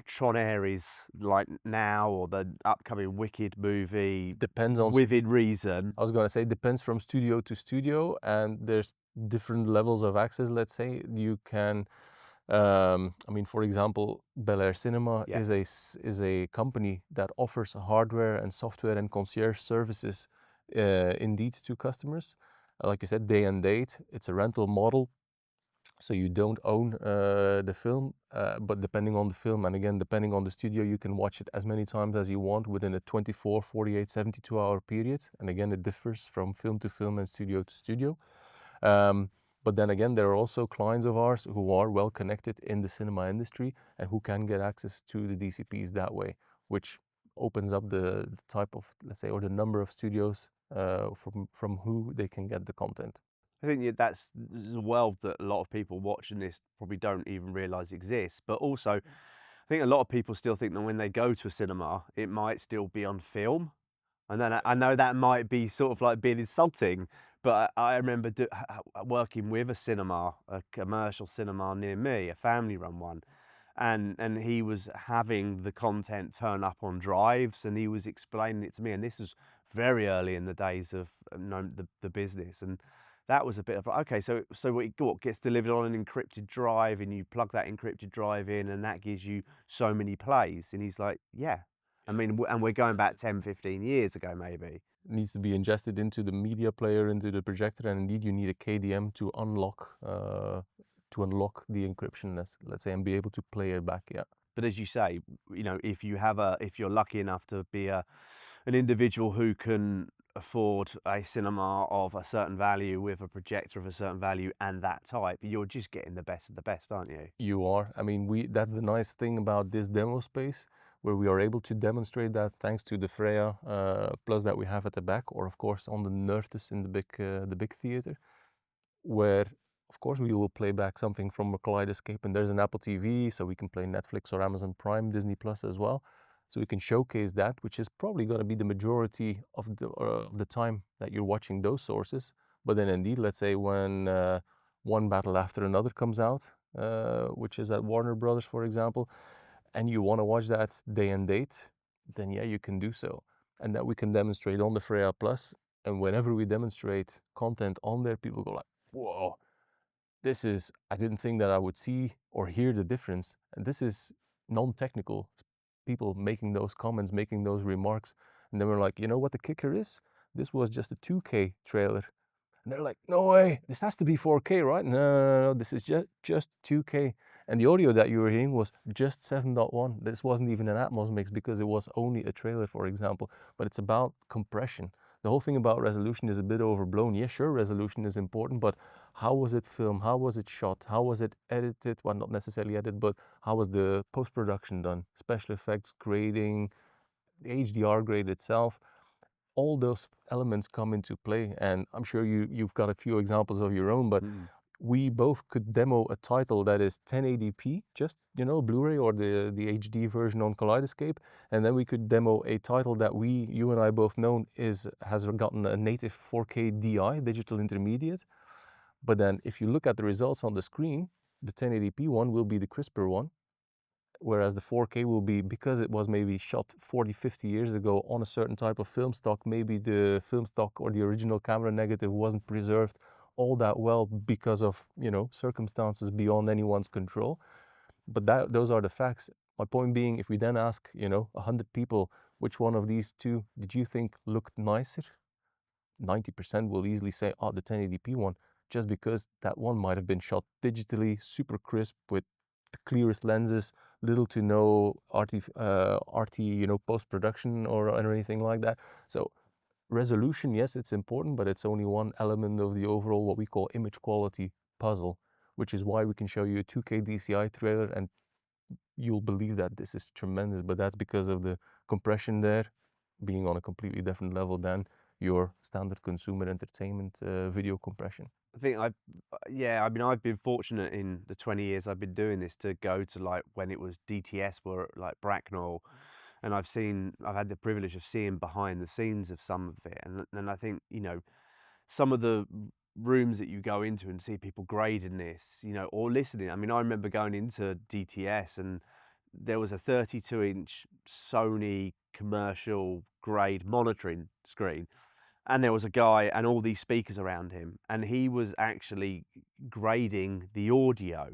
Tron Ares like now, or the upcoming Wicked movie. Depends on within reason. I was going to say depends from studio to studio, and there's different levels of access. Let's say you can, I mean, for example, Bel Air Cinema is a company that offers hardware and software and concierge services, indeed, to customers. Like you said, day and date. It's a rental model. So you don't own the film, but depending on the film, and again, depending on the studio, you can watch it as many times as you want within a 24, 48, 72-hour period. And again, it differs from film to film and studio to studio. But then again, there are also clients of ours who are well connected in the cinema industry and who can get access to the DCPs that way, which opens up the type of, let's say, or the number of studios from who they can get the content. I think that's a world that a lot of people watching this probably don't even realise exists. But also, I think a lot of people still think that when they go to a cinema, it might still be on film. And then I know that might be sort of like being insulting, but I remember working with a cinema, a commercial cinema near me, a family-run one, and he was having the content turn up on drives, and he was explaining it to me. And this was very early in the days of the business, and that was a bit of, okay, so what gets delivered on an encrypted drive, and you plug that encrypted drive in, and that gives you so many plays. And he's like, yeah. I mean, and we're going back 10, 15 years ago, maybe. It needs to be ingested into the media player, into the projector, and indeed you need a KDM to unlock the encryption, let's say, and be able to play it back, yeah. But as you say, if you're lucky enough to be an individual who can afford a cinema of a certain value with a projector of a certain value and that type, you're just getting the best of the best, aren't you? You are. I mean, that's the nice thing about this demo space, where we are able to demonstrate that thanks to the Freya Plus that we have at the back, or of course on the Nurtus in the big theater, where of course we will play back something from a Kaleidoscape, and there's an Apple TV, so we can play Netflix or Amazon Prime, Disney Plus as well. So we can showcase that, which is probably going to be the majority of the time that you're watching those sources. But then indeed, let's say when one battle after another comes out, which is at Warner Brothers, for example, and you want to watch that day and date, then yeah, you can do so. And that we can demonstrate on the Freya Plus. And whenever we demonstrate content on there, people go like, whoa, I didn't think that I would see or hear the difference. And this is non-technical people making those comments, making those remarks. And then we're like, you know what the kicker is? This was just a 2K trailer. And they're like, no way, this has to be 4K, right? No, this is just 2K. And the audio that you were hearing was just 7.1. This wasn't even an Atmos mix because it was only a trailer, for example. But it's about compression. The whole thing about resolution is a bit overblown. Yeah, sure, resolution is important, but how was it filmed? How was it shot? How was it edited? Well, not necessarily edited, but how was the post-production done? Special effects, grading, the HDR grade itself. All those elements come into play, and I'm sure you've got a few examples of your own, but we both could demo a title that is 1080p, just, you know, Blu-ray or the HD version on Kaleidoscape, and then we could demo a title that you and I both know has gotten a native 4K DI, digital intermediate. But then if you look at the results on the screen, the 1080p one will be the crisper one, whereas the 4K will be, because it was maybe shot 40, 50 years ago on a certain type of film stock, maybe the film stock or the original camera negative wasn't preserved all that well because of, you know, circumstances beyond anyone's control. But those are the facts. My point being, if we then ask, you know, 100 people, which one of these two did you think looked nicer? 90% will easily say, oh, the 1080p one, just because that one might have been shot digitally, super crisp with the clearest lenses, little to no RT, you know, post-production or anything like that. So resolution, yes, it's important, but it's only one element of the overall what we call image quality puzzle, which is why we can show you a 2K DCI trailer and you'll believe that this is tremendous, but that's because of the compression there being on a completely different level than your standard consumer entertainment video compression. I think I mean, I've been fortunate in the 20 years I've been doing this to go to like when it was DTS were like Bracknell, and I've had the privilege of seeing behind the scenes of some of it, and I think, you know, some of the rooms that you go into and see people grading this, you know, or listening. I mean, I remember going into DTS and there was a 32-inch Sony commercial grade monitoring screen, and there was a guy and all these speakers around him, and he was actually grading the audio.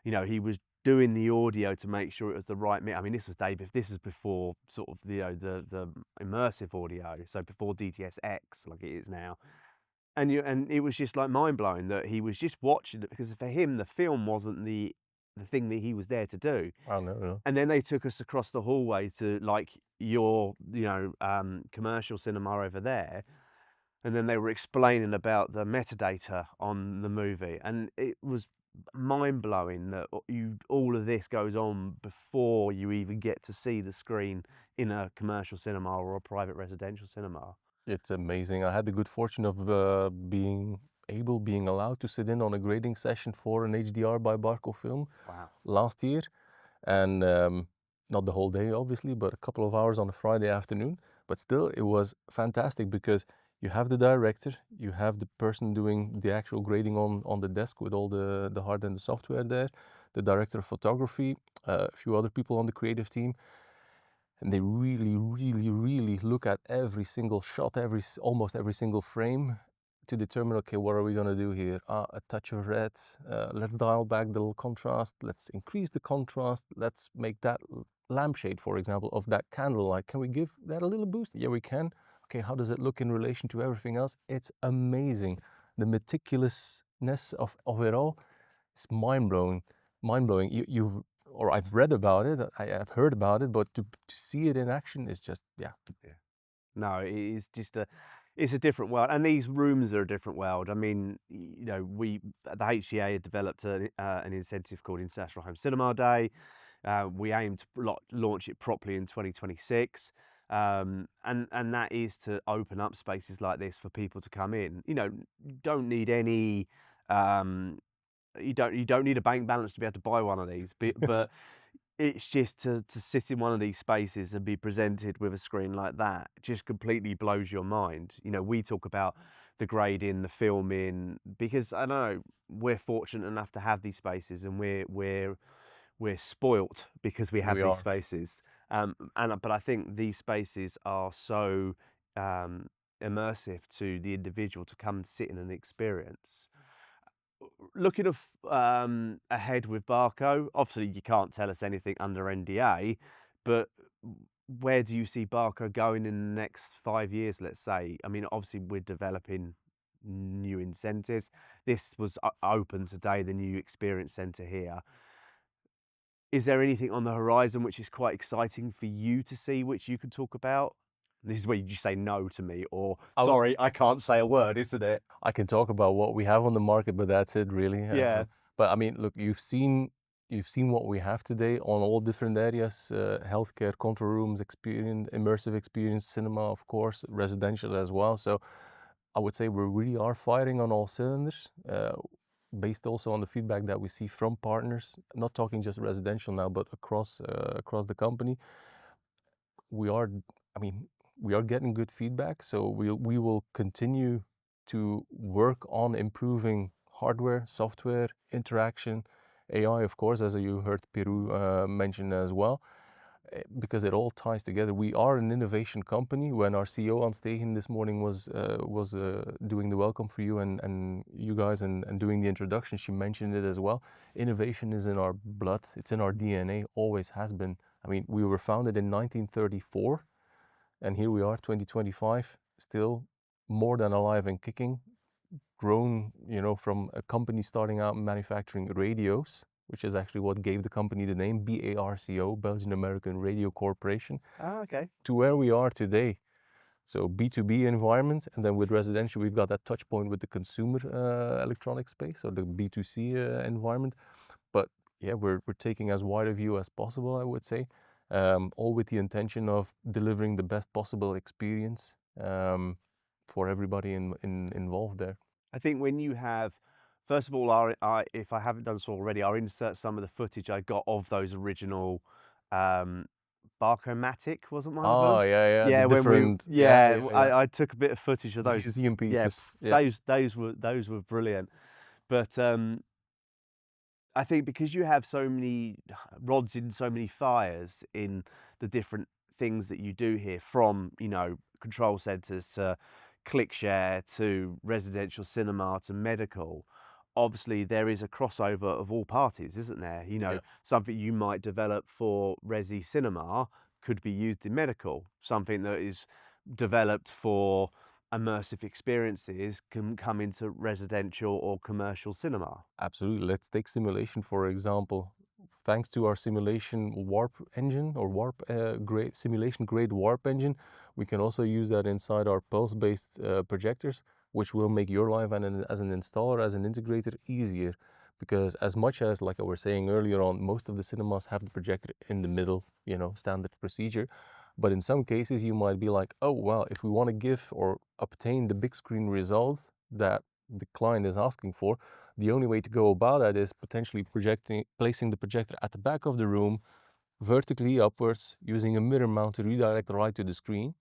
You know, he was doing the audio to make sure it was the right mix. I mean, this is before sort of, you know, the immersive audio, so before DTS-X like it is now. And it was just like mind-blowing that he was just watching it, because for him the film wasn't the thing that he was there to do. Oh, no. And then they took us across the hallway to like your, you know, commercial cinema over there, and then they were explaining about the metadata on the movie, and it was mind-blowing that all of this goes on before you even get to see the screen in a commercial cinema or a private residential cinema. It's amazing. I had the good fortune of being allowed to sit in on a grading session for an HDR by Barco film last year, and not the whole day obviously, but a couple of hours on a Friday afternoon. But still, it was fantastic because you have the director, you have the person doing the actual grading on the desk with all the hardware and the software there, the director of photography, a few other people on the creative team. And they really, really, really look at every single shot, almost every single frame to determine, okay, what are we going to do here? A touch of red, let's dial back the little contrast, let's increase the contrast, let's make that lampshade, for example, of that candlelight. Can we give that a little boost? Yeah, we can. Okay, how does it look in relation to everything else? It's amazing. The meticulousness of it all is mind-blowing. Or I've read about it, I've heard about it, but to see it in action is just, yeah. No, it is just it's a different world, and these rooms are a different world. I mean, you know, the HCA had developed an incentive called International Home Cinema Day. We aim to launch it properly in 2026. And that is to open up spaces like this for people to come in. You know, you don't need any you don't need a bank balance to be able to buy one of these, but it's just to sit in one of these spaces and be presented with a screen like that just completely blows your mind. You know, we talk about the grading, the filming, because I know we're fortunate enough to have these spaces, and we're spoilt because we have these spaces. But I think these spaces are so immersive to the individual to come and sit in and experience. Looking ahead with Barco, obviously you can't tell us anything under NDA, but where do you see Barco going in the next 5 years, let's say? I mean, obviously we're developing new incentives. This was open today, the new experience centre here. Is there anything on the horizon which is quite exciting for you to see, which you can talk about? This is where you just say no to me, or sorry, I can't say a word, isn't it? I can talk about what we have on the market, but that's it really. Yeah. But I mean, look, you've seen what we have today on all different areas: healthcare, control rooms, experience, immersive experience, cinema, of course, residential as well. So I would say we really are firing on all cylinders. based also on the feedback that we see from partners, not talking just residential now, but across the company, we are getting good feedback. So we will continue to work on improving hardware, software, interaction, AI, of course, as you heard Peru mention as well, because it all ties together. We are an innovation company. When our CEO on Stegen this morning was doing the welcome for you and you guys and doing the introduction, she mentioned it as well. Innovation is in our blood. It's in our DNA, always has been. I mean, we were founded in 1934, and here we are, 2025, still more than alive and kicking, grown, from a company starting out manufacturing radios, which is actually what gave the company the name BARCO, Belgian American Radio Corporation, to where we are today. So B2B environment, and then with residential, we've got that touch point with the consumer electronic space, so the B2C environment. But yeah, we're taking as wide a view as possible, I would say, all with the intention of delivering the best possible experience for everybody involved there. I think when you have, first of all, if I haven't done so already, I'll insert some of the footage I got of those original Barco-matic, wasn't one of them? Oh, yeah. Yeah, the different, I took a bit of footage of those. Museum pieces. Yeah, those were brilliant. But I think because you have so many rods in so many fires in the different things that you do here, from control centres to ClickShare to residential cinema to medical, obviously there is a crossover of all parties, isn't there? Something you might develop for resi cinema could be used in medical. Something that is developed for immersive experiences can come into residential or commercial cinema. Absolutely. Let's take simulation, for example. Thanks to our simulation warp engine or simulation grade warp engine, we can also use that inside our pulse-based projectors, which will make your life as an installer, as an integrator, easier. Because as much as, like I was saying earlier on, most of the cinemas have the projector in the middle, standard procedure. But in some cases, you might be like, oh, well, if we want to give or obtain the big screen result that the client is asking for, the only way to go about that is potentially placing the projector at the back of the room, vertically upwards, using a mirror mount to redirect the light to the screen.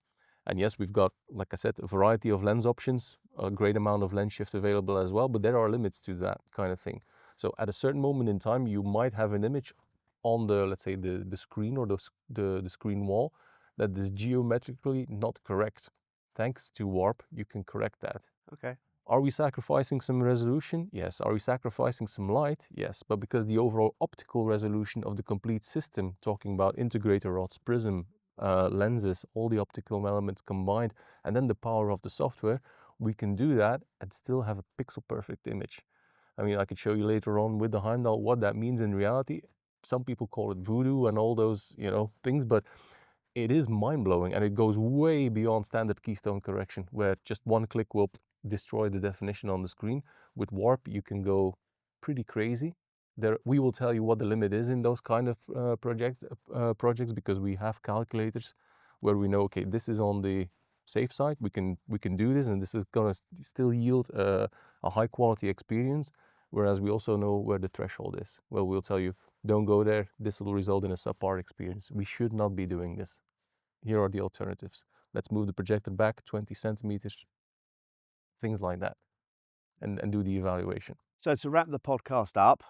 And yes, we've got, like I said, a variety of lens options, a great amount of lens shift available as well, but there are limits to that kind of thing. So at a certain moment in time, you might have an image on the, let's say, the screen or the screen wall that is geometrically not correct. Thanks to warp, you can correct that. Okay. Are we sacrificing some resolution? Yes. Are we sacrificing some light? Yes. But because the overall optical resolution of the complete system, talking about integrator rods, prism, lenses, all the optical elements combined, and then the power of the software, we can do that and still have a pixel perfect image. I mean, I could show you later on with the Heimdall what that means in reality. Some people call it voodoo and all those, things, but it is mind-blowing, and it goes way beyond standard keystone correction, where just one click will destroy the definition on the screen. With warp, you can go pretty crazy. We will tell you what the limit is in those kind of projects, because we have calculators where we know, okay, this is on the safe side. We can do this, and this is gonna still yield a high quality experience. Whereas we also know where the threshold is. Well, we'll tell you, don't go there. This will result in a subpar experience. We should not be doing this. Here are the alternatives. Let's move the projector back 20 centimeters, things like that, and do the evaluation. So to wrap the podcast up,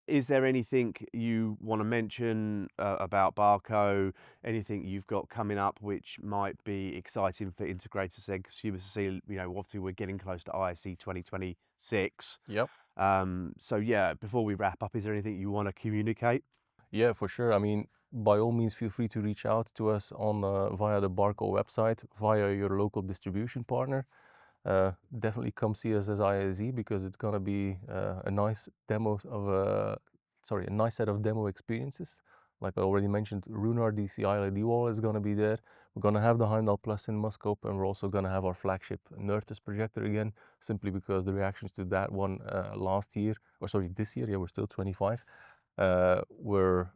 is there anything you want to mention about Barco? Anything you've got coming up which might be exciting for integrators and consumers to see? Obviously we're getting close to ISE 2026. Yep. So yeah, before we wrap up, is there anything you want to communicate? Yeah, for sure. I mean, by all means, feel free to reach out to us via the Barco website, via your local distribution partner. Definitely come see us as ISE, because it's gonna be a nice set of demo experiences. Like I already mentioned, Runar DCI LED wall is gonna be there. We're gonna have the Heimdall Plus in CinemaScope, and we're also gonna have our flagship Nurtus projector again, simply because the reactions to that one this year, yeah, we're still 25. We're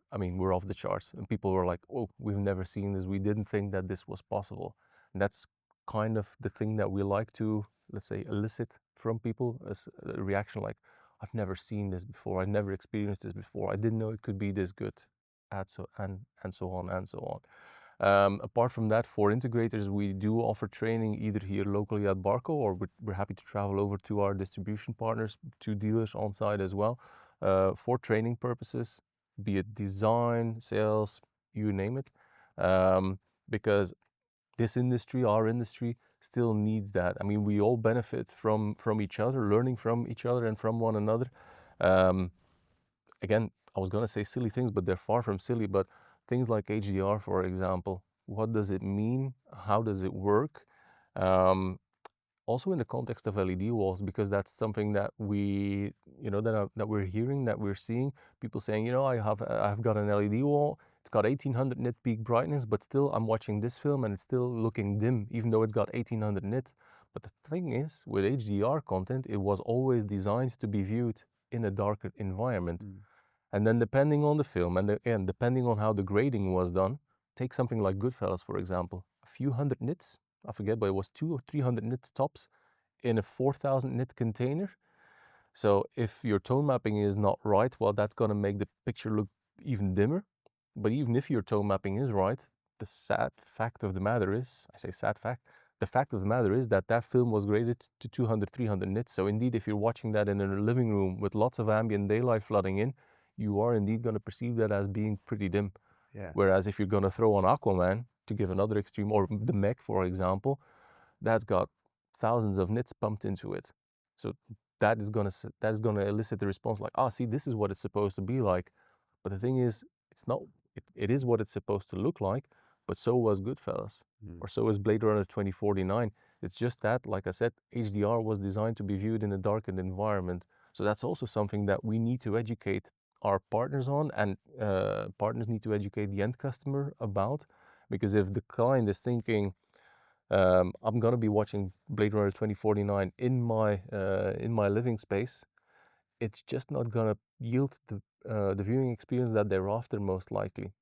off the charts, and people were like, oh, we've never seen this. We didn't think that this was possible. And that's kind of the thing that we like to, let's say, elicit from people, as a reaction like, I've never seen this before, I've never experienced this before, I didn't know it could be this good, and so on and so on. Apart from that, for integrators, we do offer training either here locally at Barco, or we're happy to travel over to our distribution partners, to dealers on site as well, for training purposes, be it design, sales, you name it, because this industry, our industry, still needs that. I mean, we all benefit from each other, learning from each other and from one another. Again, I was gonna say silly things, but they're far from silly. But things like HDR, for example, what does it mean? How does it work? Also in the context of LED walls, because that's something that we, that we're hearing, that we're seeing people saying, I've got an LED wall. It's got 1800 nit peak brightness, but still I'm watching this film and it's still looking dim, even though it's got 1800 nits. But the thing is, with HDR content, it was always designed to be viewed in a darker environment. And then depending on the film and depending on how the grading was done, take something like Goodfellas, for example, a few hundred nits, I forget, but it was 200 or 300 nits tops in a 4000 nit container. So if your tone mapping is not right, well, that's going to make the picture look even dimmer. But even if your tone mapping is right, the sad fact of the matter is, I say sad fact, the fact of the matter is that that film was graded to 200, 300 nits. So indeed, if you're watching that in a living room with lots of ambient daylight flooding in, you are indeed going to perceive that as being pretty dim. Yeah. Whereas if you're going to throw on Aquaman, to give another extreme, or the Mech, for example, that's got thousands of nits pumped into it. So that is going to elicit the response like, see, this is what it's supposed to be like. But the thing is, it's not. It is what it's supposed to look like, but so was Goodfellas, or so is Blade Runner 2049. It's just that, like I said, HDR was designed to be viewed in a darkened environment. So that's also something that we need to educate our partners on, and partners need to educate the end customer about, because if the client is thinking, I'm going to be watching Blade Runner 2049 in my living space, it's just not going to yield the viewing experience that they're after, most likely.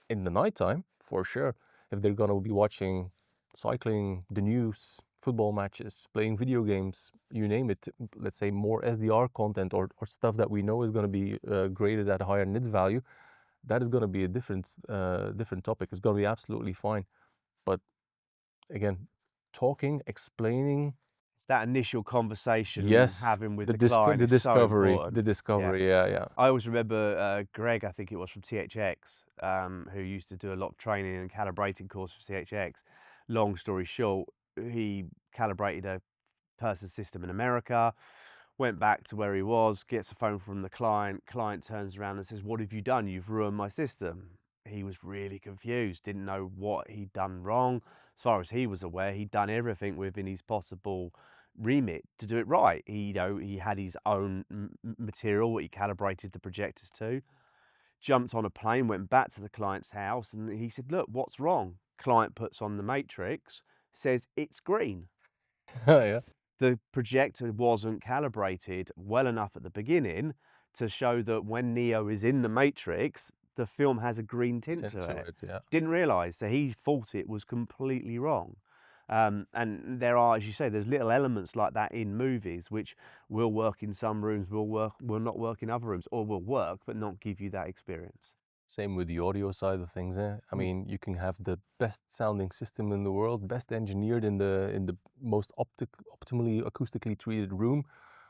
In the nighttime, for sure, if they're going to be watching cycling, the news, football matches, playing video games, you name it, let's say more SDR content or stuff that we know is going to be graded at a higher nit value, that is going to be a different topic. It's going to be absolutely fine. But again, talking, explaining. It's that initial conversation having with the client. The discovery, Yeah. yeah. I always remember Greg, I think it was from THX, who used to do a lot of training and calibrating course for THX. Long story short, he calibrated a person's system in America, went back to where he was, gets a phone from the client. Client turns around and says, "What have you done? You've ruined my system." He was really confused, didn't know what he'd done wrong. As far as he was aware, he'd done everything within his possible remit to do it right. He had his own material, what he calibrated the projectors to. Jumped on a plane, went back to the client's house, and he said, "Look, what's wrong?" Client puts on the matrix, says it's green. Yeah. The projector wasn't calibrated well enough at the beginning to show that when Neo is in the matrix, the film has a green tint to it. Yeah. Didn't realise, so he thought it was completely wrong. And there are, as you say, there's little elements like that in movies which will work in some rooms, will not work in other rooms, or will work but not give you that experience. Same with the audio side of things. I mean, you can have the best sounding system in the world, best engineered in the most optimally acoustically treated room,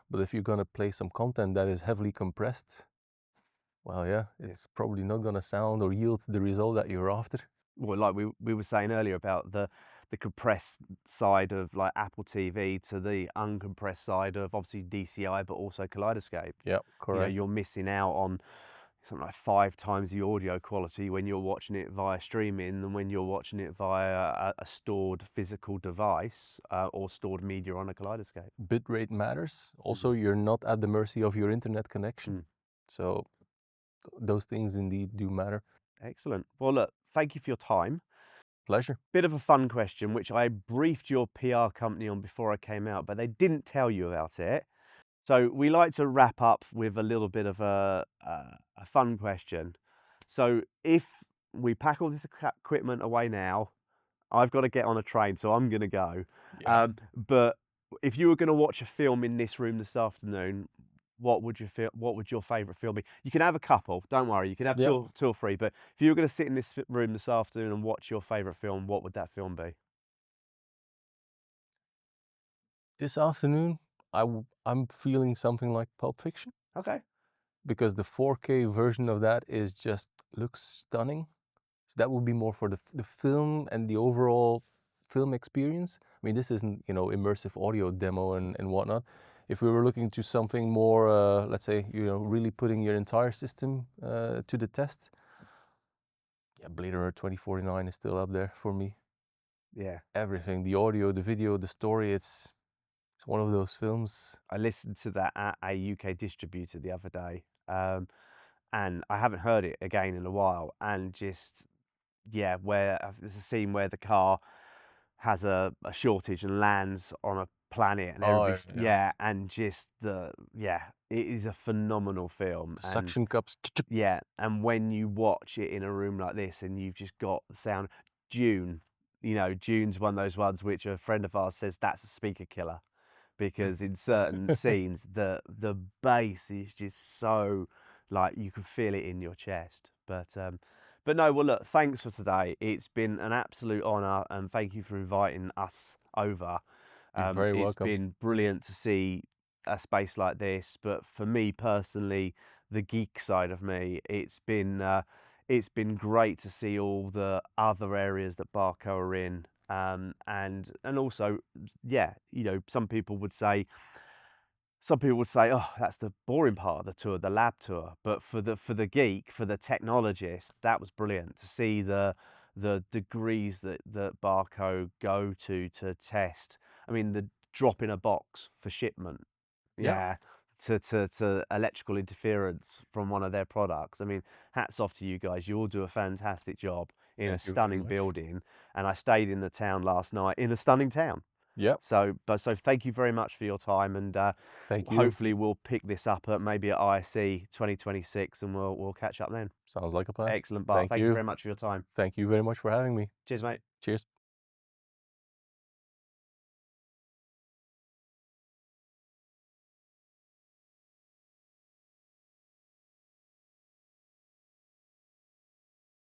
but if you're gonna play some content that is heavily compressed, well, yeah, it's probably not gonna sound or yield the result that you're after. Well, like we were saying earlier about the compressed side of like Apple TV to the uncompressed side of obviously DCI, but also Kaleidoscope. Yeah, correct. You're missing out on something like 5 times the audio quality when you're watching it via streaming than when you're watching it via a stored physical device or stored media on a Kaleidoscope. Bitrate matters. Also, you're not at the mercy of your internet connection. So those things indeed do matter. Excellent. Well, look, thank you for your time. Pleasure. Bit of a fun question, which I briefed your PR company on before I came out, but they didn't tell you about it. So we like to wrap up with a little bit of a fun question. So if we pack all this equipment away now, I've got to get on a train, so I'm going to go. Yeah. But if you were going to watch a film in this room this afternoon, what would your favourite film be? You can have a couple, don't worry, you can have two or three, but if you were going to sit in this room this afternoon and watch your favourite film, what would that film be? This afternoon, I'm feeling something like Pulp Fiction. Okay. Because the 4K version of that looks stunning. So that would be more for the film and the overall film experience. I mean, this isn't, immersive audio demo and whatnot. If we were looking to something more, let's say, really putting your entire system to the test, yeah, Blade Runner 2049 is still up there for me. Yeah. Everything, the audio, the video, the story, it's one of those films. I listened to that at a UK distributor the other day, and I haven't heard it again in a while, and just, yeah, where there's a scene where the car has a shortage and lands on a planet, and and just it is a phenomenal film. The suction cups. Yeah, and when you watch it in a room like this, and you've just got the sound. June's one of those ones which a friend of ours says that's a speaker killer, because in certain scenes the bass is just so, like, you can feel it in your chest. But no, well, look, thanks for today. It's been an absolute honour, and thank you for inviting us over. You're very welcome. It's been brilliant to see a space like this, but for me personally, the geek side of me, it's been great to see all the other areas that Barco are in, and also, yeah, some people would say, oh, that's the boring part of the tour, the lab tour. But for the geek, for the technologist, that was brilliant to see the degrees that Barco go to test. I mean, the drop in a box for shipment, to electrical interference from one of their products. I mean, hats off to you guys. You all do a fantastic job in a stunning building. And I stayed in the town last night, in a stunning town. Yeah. So thank you very much for your time, and thank you. Hopefully we'll pick this up maybe at ISE 2026, and we'll catch up then. Sounds like a plan. Excellent, Bart. Thank you very much for your time. Thank you very much for having me. Cheers, mate. Cheers.